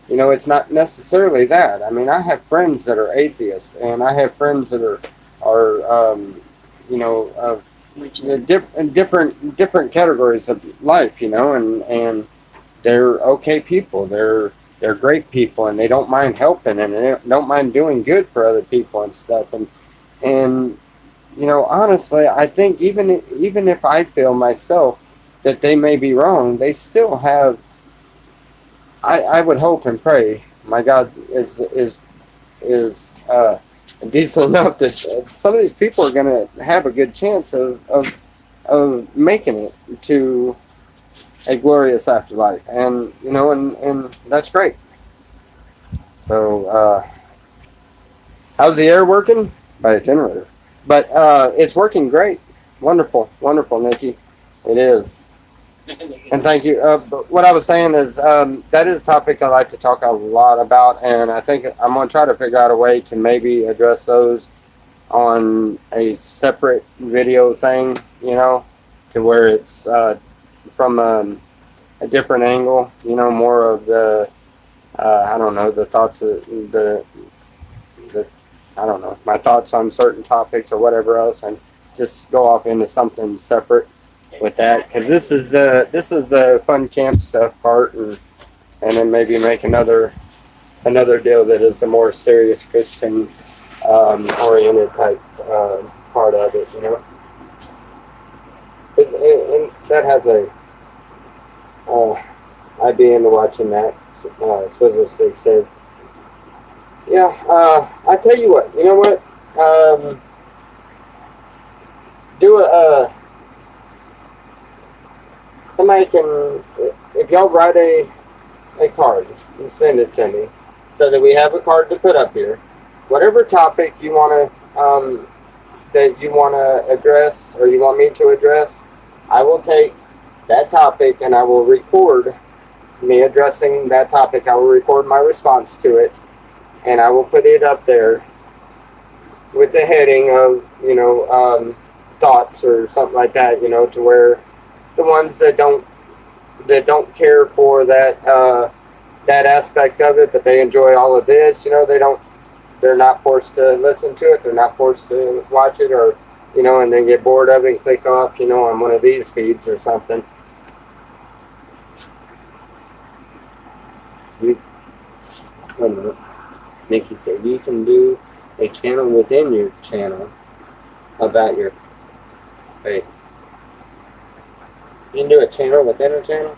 it's not necessarily that. I mean, I have friends that are atheists, and I have friends that are Which different categories of life, and they're okay people. They're great people, and they don't mind helping, and they don't mind doing good for other people and stuff. And honestly, I think even if I feel myself that they may be wrong, they still have. I would hope and pray my God is decent enough that some of these people are going to have a good chance of making it to a glorious afterlife, and and that's great. So how's the air working? By a generator, but it's working great. Wonderful, Nikki. It is. And thank you. But what I was saying is that is topics I like to talk a lot about, and I think I'm going to try to figure out a way to maybe address those on a separate video thing, to where it's from a different angle, more of the, I don't know, the thoughts of the I don't know, my thoughts on certain topics or whatever else, and just go off into something separate with that, because this is the fun camp stuff part, and then maybe make another deal that is the more serious Christian oriented type part of it, and that has a I'd be into watching that. Swizzle Stick says, yeah, I tell you what, you know what, do a somebody can, if y'all write a card and send it to me, so that we have a card to put up here. Whatever topic you want to, that you want to address, or you want me to address, I will take that topic and I will record me addressing that topic. I will record my response to it, and I will put it up there with the heading of, thoughts or something like that, to where the ones that don't care for that that aspect of it, but they enjoy all of this, they're not forced to listen to it, they're not forced to watch it, or and then get bored of it and click off, on one of these feeds or something. Wait a minute. Nikki said you can do a channel within your channel about your faith. You can do a channel within a channel?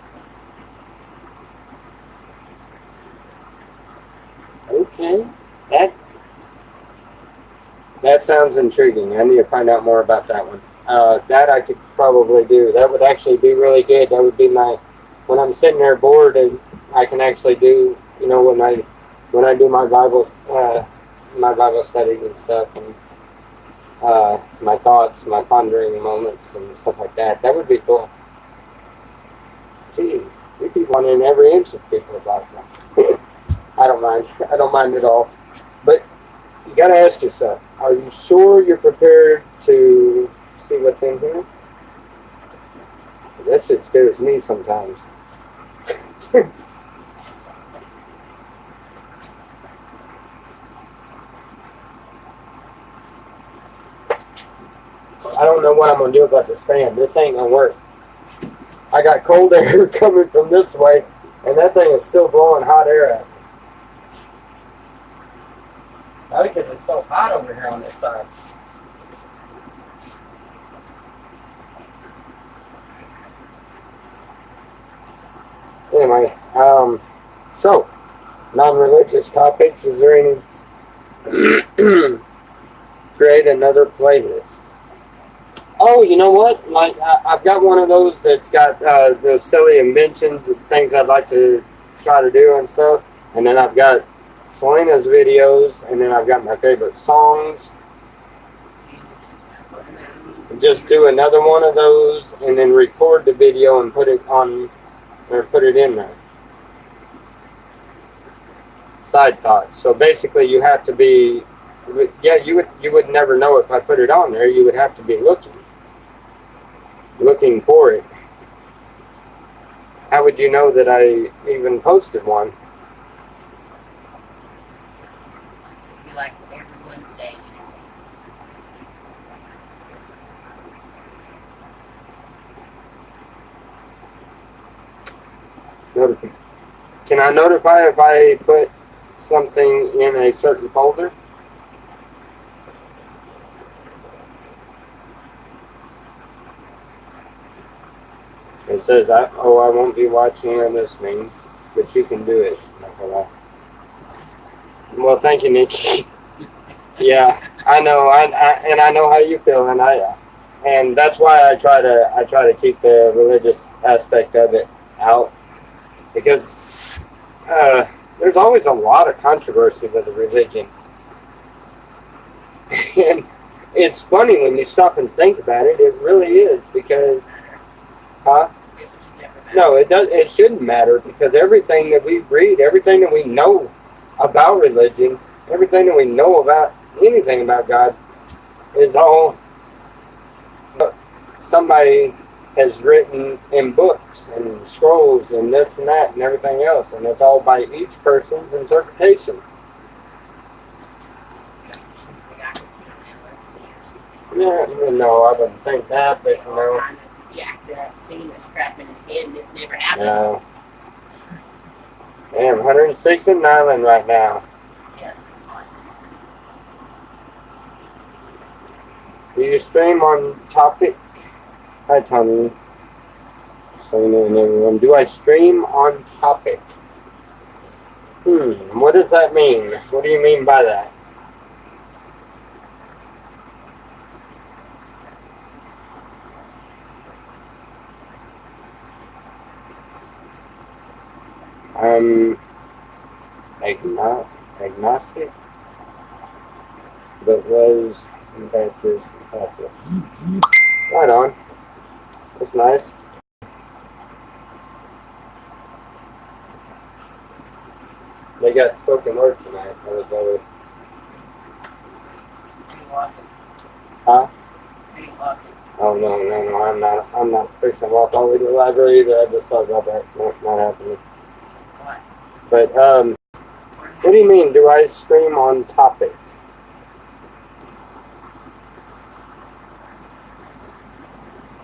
Okay. That sounds intriguing. I need to find out more about that one. That I could probably do. That would actually be really good. That would be my, when I'm sitting there bored and I can actually do, you know, when I do my Bible studies and stuff, and my thoughts, my pondering moments and stuff like that. That would be cool. Jeez, we keep wanting every inch of people about that. I don't mind. I don't mind at all. But you got to ask yourself, are you sure you're prepared to see what's in here? That shit scares me sometimes. I don't know what I'm going to do about this fan. This ain't going to work. I got cold air coming from this way, and that thing is still blowing hot air at me. Probably because it's so hot over here on this side. Anyway, so, non-religious topics, is there any... create another playlist. Oh, you know what? Like, I've got one of those that's got those silly inventions and things I'd like to try to do and stuff. And then I've got Selena's videos, and then I've got my favorite songs. Just do another one of those, and then record the video and put it on, or put it in there. Side thoughts. So basically, you have to be, yeah, you would never know if I put it on there. You would have to be looking for it. How would you know that I even posted one? Like every Wednesday. Can I notify if I put something in a certain folder? It says, I won't be watching or listening, but you can do it. Well, thank you, Nikki. Yeah, I know, and I know how you feel, and that's why I try to keep the religious aspect of it out, because there's always a lot of controversy with the religion, and it's funny when you stop and think about it. It really is, because, no, it does. It shouldn't matter, because everything that we read, everything that we know about religion, everything that we know about anything about God, is all somebody has written in books and scrolls and this and that and everything else, and it's all by each person's interpretation. Yeah, no, I wouldn't think that, but you know. Jacked up, seeing this crap in his head, and it's never happened. No. Damn, 106 in Nyland right now. Yes, it's hot. Do you stream on Topic? Hi, Tommy. Selena and everyone. Do I stream on Topic? What does that mean? What do you mean by that? I'm agnostic, but was Baptist and Catholic. Right on. That's nice. They got spoken word tonight. I was very... Huh? Oh, no, I'm not fixing to walk all the way to the library either. I just thought about that. No, not happening. But, what do you mean, do I stream on Topic?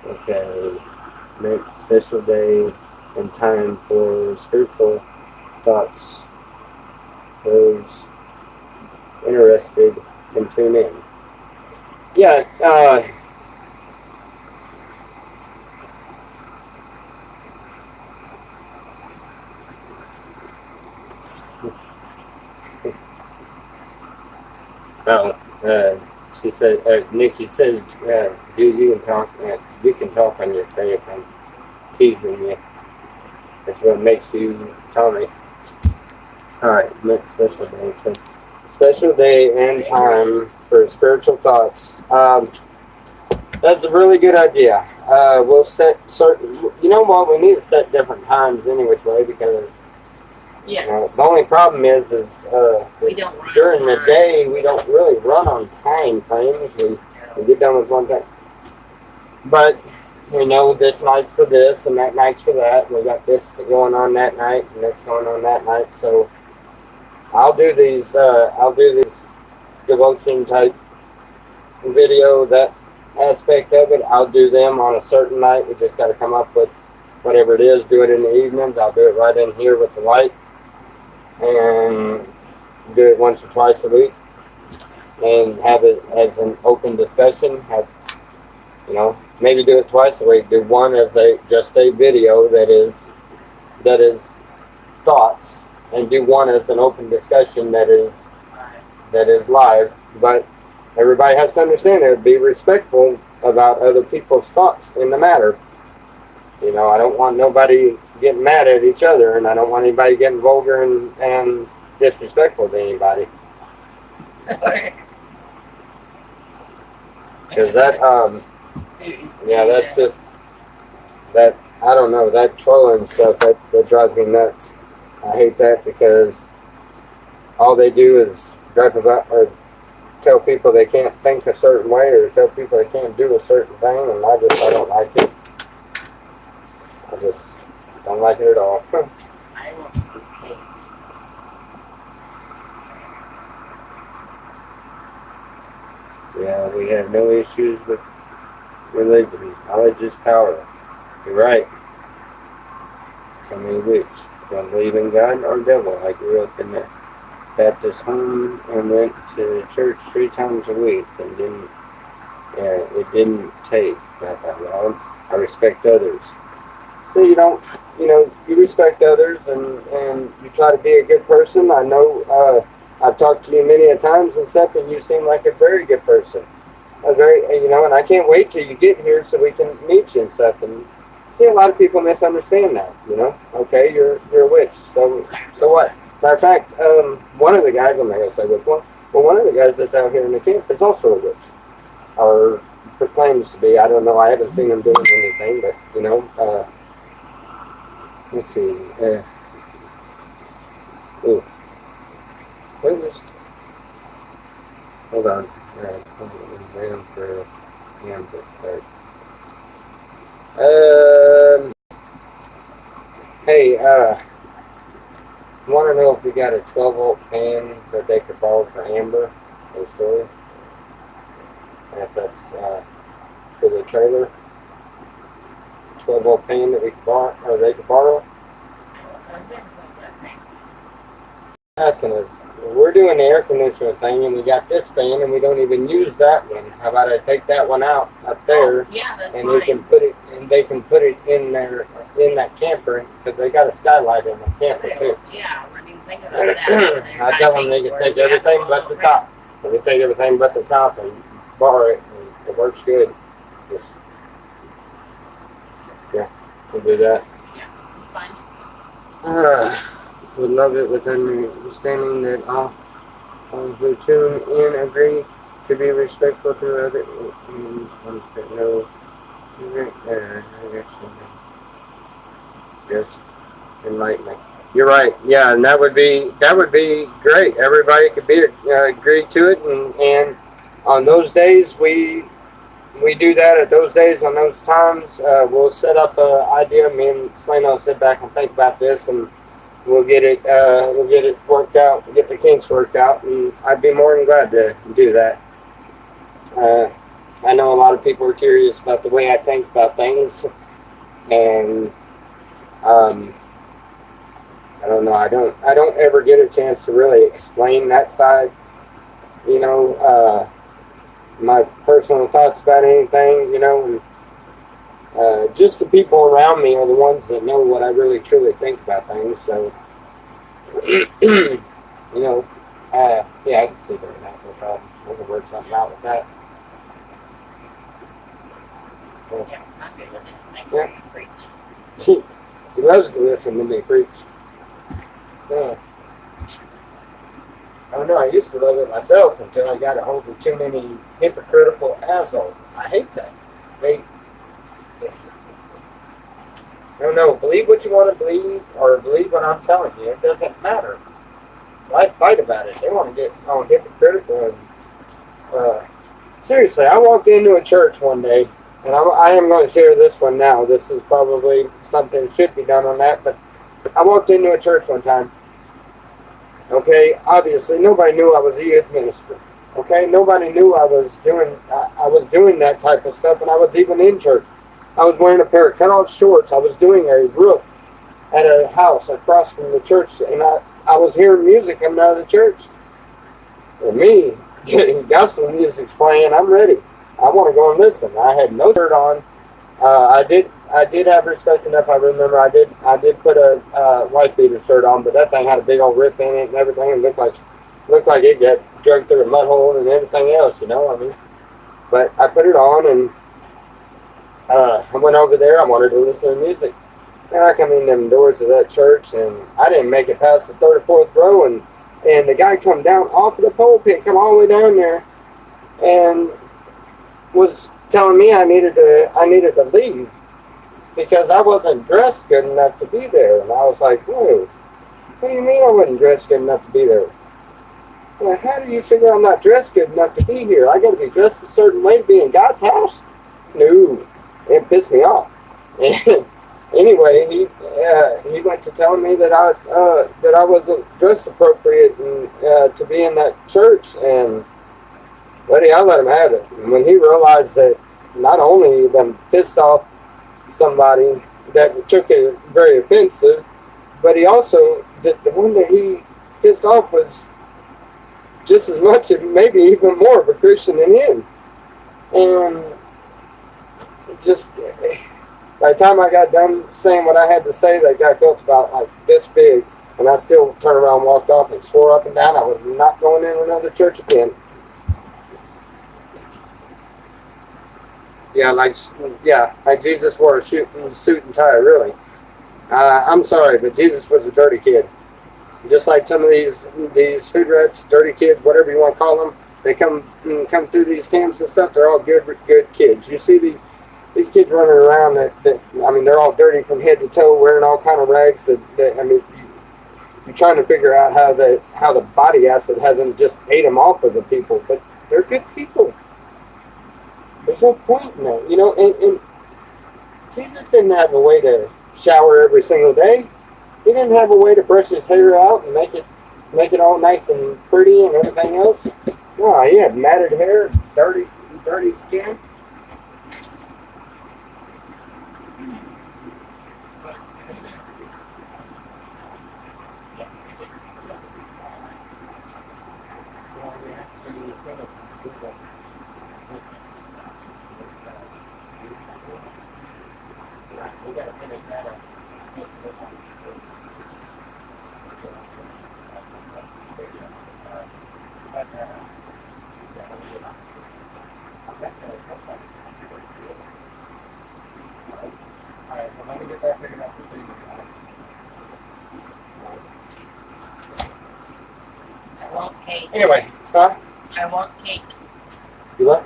Okay, make special day and time for spiritual thoughts. Those interested can tune in. yeah, oh, she said, Nikki says, dude, you can talk on your thing if I'm teasing you. That's what makes you Tommy. Alright, next special day. So, special day and time for spiritual thoughts. That's a really good idea. We'll set certain, you know what, we need to set different times any which way because the only problem is We don't run during on the time. day we don't really run on time frames. We get done with one thing. But we know this night's for this and that night's for that. We got this going on that night and this going on that night. So I'll do these devotion type video, that aspect of it. I'll do them on a certain night. We just got to come up with whatever it is. Do it in the evenings. I'll do it right in here with the light, and do it once or twice a week, and have it as an open discussion. Have, maybe do it twice a week. Do one as just a video that is thoughts, and do one as an open discussion that is live. But everybody has to understand it. Be respectful about other people's thoughts in the matter. I don't want nobody getting mad at each other, and I don't want anybody getting vulgar and disrespectful to anybody. Because that, that's just, that, I don't know, that trolling stuff, that drives me nuts. I hate that because all they do is drive about, or tell people they can't think a certain way, or tell people they can't do a certain thing, and I don't like it. I just don't like it at all. I won't speak. Yeah, we have no issues with religion. Knowledge is power. You're right. Show me which. Do I believe in God or devil? I grew up in a Baptist home and went to church 3 times a week, and it didn't take. Not that long. I respect others. So you respect others, and you try to be a good person. I know, I've talked to you many a times and stuff, and you seem like a very good person. And I can't wait till you get here so we can meet you and stuff. And see, a lot of people misunderstand that. Okay, you're a witch. So what? Matter of fact, one of the guys, I'm not gonna say which one, but one of the guys that's out here in the camp is also a witch, or proclaims to be. I don't know. I haven't seen him doing anything, but let's see. Hold on. Ran for Amber. Hey, want to know if we got a 12-volt fan that they could borrow for Amber or Story? And if that's for the trailer. 12-volt fan that we could borrow, or they could borrow. Asking us, we're doing the air conditioner thing, and we got this fan, and we don't even use that one. How about I take that one out up there, That's and they can put it in there in that camper, because they got a skylight in the camper too. Yeah, I didn't think about that. I tell them they can take everything but the top. They can take everything but the top and borrow it, and it works good. Just, we'll do that. Would love it with understanding that all who tune in agree to be respectful to others. No, I guess just enlightenment. You're right. Yeah, and that would be great. Everybody could be agree to it, and on those days we do that at those days on those times. We'll set up an idea. Me and Slano will sit back and think about this, and we'll get it worked out, get the kinks worked out, and I'd be more than glad to do that. I know a lot of people are curious about the way I think about things, and I don't know. I don't ever get a chance to really explain that side. my personal thoughts about anything, you know. And, just the people around me are the ones that know what I really truly think about things. So, you know, yeah, I can see doing that. No problem. We can work something out with that. Yeah, I'm good with it. Thank Yeah. you. Preach. She loves to listen to me preach. Yeah. I don't know. I used to love it myself until I got a hold of too many hypocritical assholes. I hate that. They no. Believe what you want to believe, or believe what I'm telling you. It doesn't matter. Why fight about it? They want to get all hypocritical. And seriously, I walked into a church one day, and I am going to share this one now. This is probably something that should be done on that, but I walked into a church one time. Okay, obviously nobody knew I was a youth minister. Okay, nobody knew I was doing that type of stuff, and I was even in church. I was wearing a pair of cut-off shorts. I was doing a roof at a house across from the church, and I was hearing music coming out of the church. And me, gospel music's playing. I'm ready. I want to go and listen. I had no shirt on. I did have respect enough. I remember I did put a wife beater shirt on, but that thing had a big old rip in it and everything. It looked like it got dragged through a mud hole and everything else. You know, I mean. But I put it on and I went over there. I wanted to listen to music. And I come in them doors of that church, and I didn't make it past the third or fourth row, and the guy come down off of the pulpit, come all the way down there, and was telling me I needed to leave because I wasn't dressed good enough to be there. And I was like, whoa, what do you mean I wasn't dressed good enough to be there? Well, how do you figure I'm not dressed good enough to be here? I got to be dressed a certain way to be in God's house? No, it pissed me off. And anyway, he went to telling me that I wasn't dressed appropriate and to be in that church. And buddy, I let him have it. And when he realized that not only them pissed off somebody that took it very offensive, but he also the one that he pissed off was just as much, and maybe even more, of a Christian than him. And just by the time I got done saying what I had to say, that guy felt about like this big, and I still turned around and walked off and swore up and down I was not going in another church again. Yeah, like Jesus wore a suit and tie, really. I'm sorry, but Jesus was a dirty kid. Just like some of these food rats, dirty kids, whatever you want to call them, they come through these camps and stuff. They're all good kids. You see these kids running around that I mean, they're all dirty from head to toe, wearing all kind of rags. That I mean, you're trying to figure out how the body acid hasn't just ate them off of the people, but they're good people. There's no point in that, you know. And Jesus didn't have a way to shower every single day. He didn't have a way to brush his hair out and make it all nice and pretty and everything else. No, he had matted hair, dirty skin. I want cake. Anyway, huh? I want cake. You what?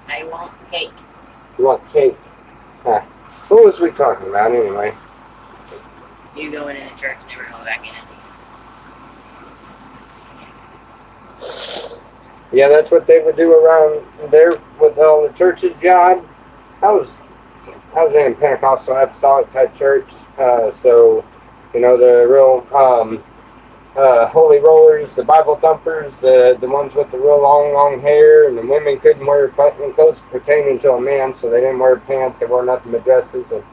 I want cake. You want cake? Huh. So what was we talking about anyway? You going in the church, never going back in it. Yeah, that's what they would do around there with all the churches. Yeah, I was in a Pentecostal Apostolic type church, so you know the real holy rollers, the Bible thumpers, the ones with the real long hair, and the women couldn't wear clothes pertaining to a man, so they didn't wear pants. They wore nothing but dresses. But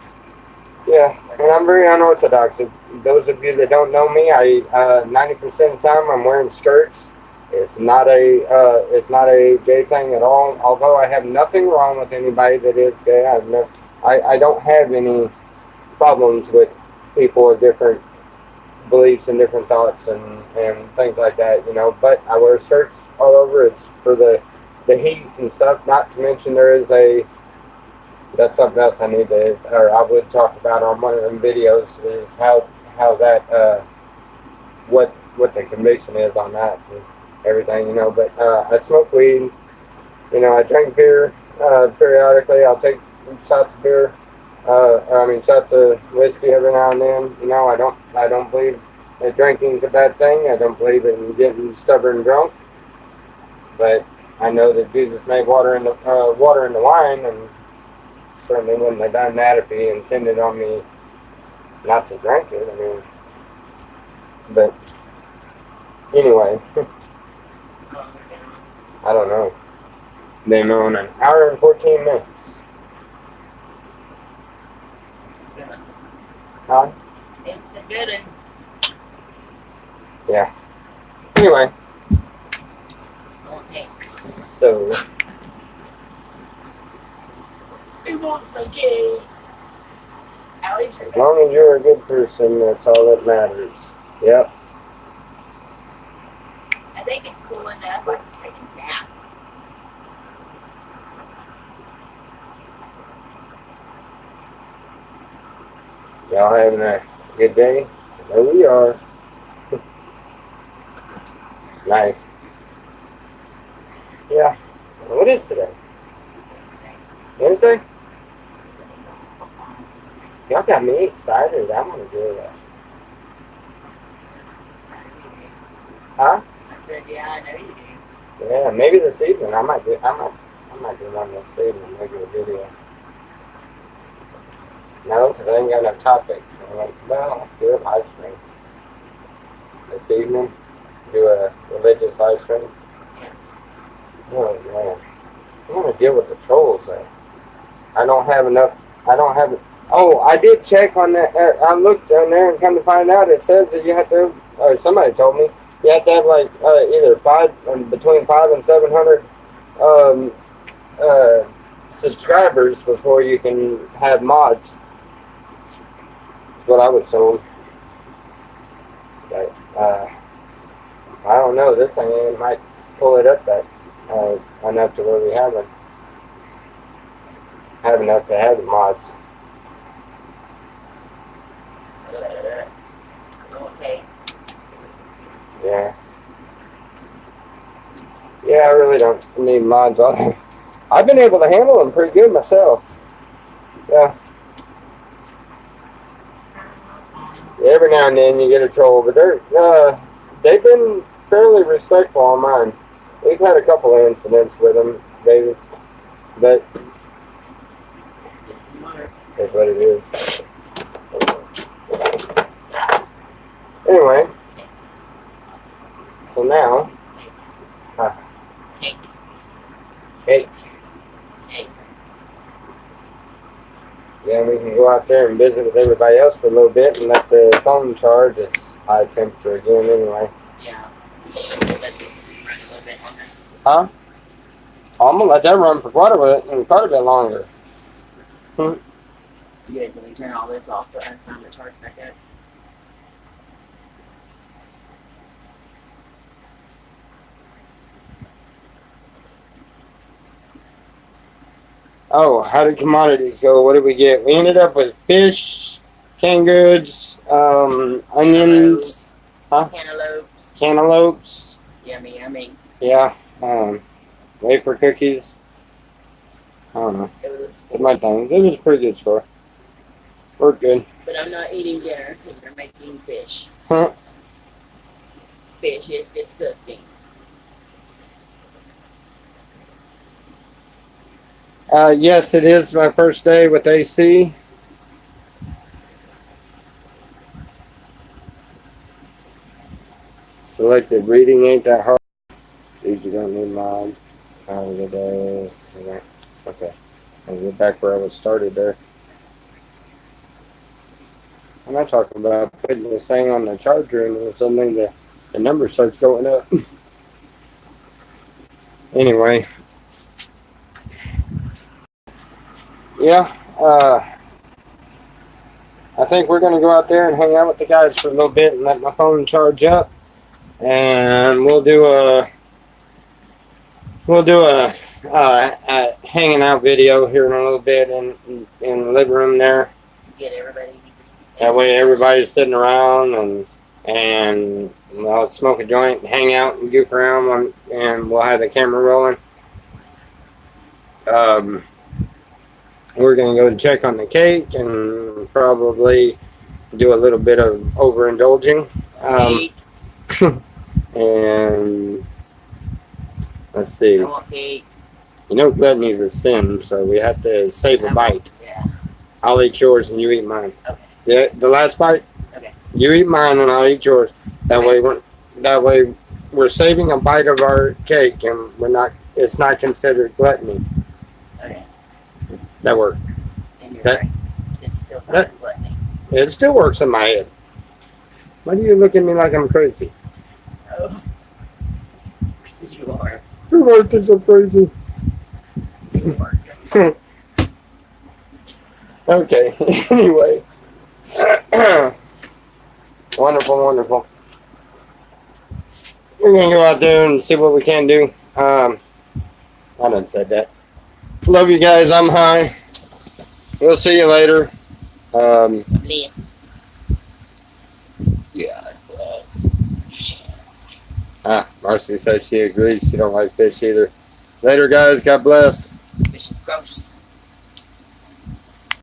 yeah, and I'm very unorthodox. Those of you that don't know me, I 90% of the time I'm wearing skirts. It's not a gay thing at all. Although I have nothing wrong with anybody that is gay. I don't have any problems with people of different beliefs and different thoughts and things like that, you know. But I wear skirts all over. It's for the heat and stuff. Not to mention that's something else I need to, or I would talk about on one of them videos, is how that what the conviction is on that and everything, you know. But I smoke weed, you know. I drink beer periodically. I'll take shots of beer, or I mean shots of whiskey every now and then. You know, I don't believe that drinking's a bad thing. I don't believe in getting stubborn drunk. But I know that Jesus made water in the wine, and certainly wouldn't have done that if he intended on me not to drink it. I mean, but anyway, I don't know. Been on an hour and 14 minutes. Huh? It's a good one. Yeah. Anyway, Okay. so Who wants some gay? Allie's your as long as you're a good person, that's all that matters. Yep. I think it's cool enough. I can take a nap. Y'all having a good day? There we are. Nice. Yeah. What is today? Wednesday? Y'all got me excited. I want to do that. Huh? I said, yeah, I know you do. Yeah, maybe this evening. I might do one this evening. Maybe a video. No, because I ain't got no topics. I'm like, well, I'll do a live stream this evening. Do a religious live stream. Oh man, I want to deal with the trolls though. I don't have enough. I don't have it. Oh, I did check on that. I looked on there and come to find out it says that you have to, or somebody told me, you have to have like either between 500 and 700 subscribers before you can have mods. That's what I was told. But I don't know. This thing it might pull it up that enough to where we have enough to have the mods. Okay. Yeah. Yeah, I really don't need mods. I've been able to handle them pretty good myself. Yeah. Every now and then you get a troll, but they've been fairly respectful on mine. We've had a couple of incidents with them, maybe, but that's what it is. Anyway, so now, hey, yeah, we can go out there and visit with everybody else for a little bit and let the phone charge. It's high temperature again, anyway. Yeah. Let this run a little bit longer. Huh? Oh, I'm gonna let that run for quite a bit longer. Good. Can we turn all this off so it has time to charge back up? Oh, how did commodities go? What did we get? We ended up with fish, canned goods, onions, cantaloupes. Yummy, yummy. Yeah, wafer cookies. I don't know. It was a Did score. my thing. It was a pretty good score. We're good. But I'm not eating dinner because they're making fish. Huh? Fish is disgusting. Yes, it is my first day with AC. Selected reading ain't that hard. Dude, you don't need mod. Okay. I'll get back where I was started there. I'm not talking about putting this thing on the charger and something the number starts going up. Anyway. Yeah, I think we're gonna go out there and hang out with the guys for a little bit and let my phone charge up, and we'll do a hanging out video here in a little bit in the living room there. Get everybody just. That way everybody's sitting around and we'll smoke a joint and hang out and goof around and we'll have the camera rolling. We're going to go check on the cake and probably do a little bit of overindulging. Cake. And let's I see. want cake. You know, gluttony is a sin, so we have to save a bite. Yeah. I'll eat yours and you eat mine. Okay. Yeah, the last bite. Okay. You eat mine and I'll eat yours. That way we're saving a bite of our cake and it's not considered gluttony. Okay. That worked. And you're That- right. It's still that- not gluttony. It still works in my head. Why do you look at me like I'm crazy? Oh. You are. Who wrote this so crazy? You are. Okay. Anyway. Wonderful, wonderful. We're gonna go out there and see what we can do. I done said that. Love you guys. I'm high. We'll see you later. Bleh. Yeah, bless. Marcy says she agrees. She don't like fish either. Later, guys. God bless. Fish is gross.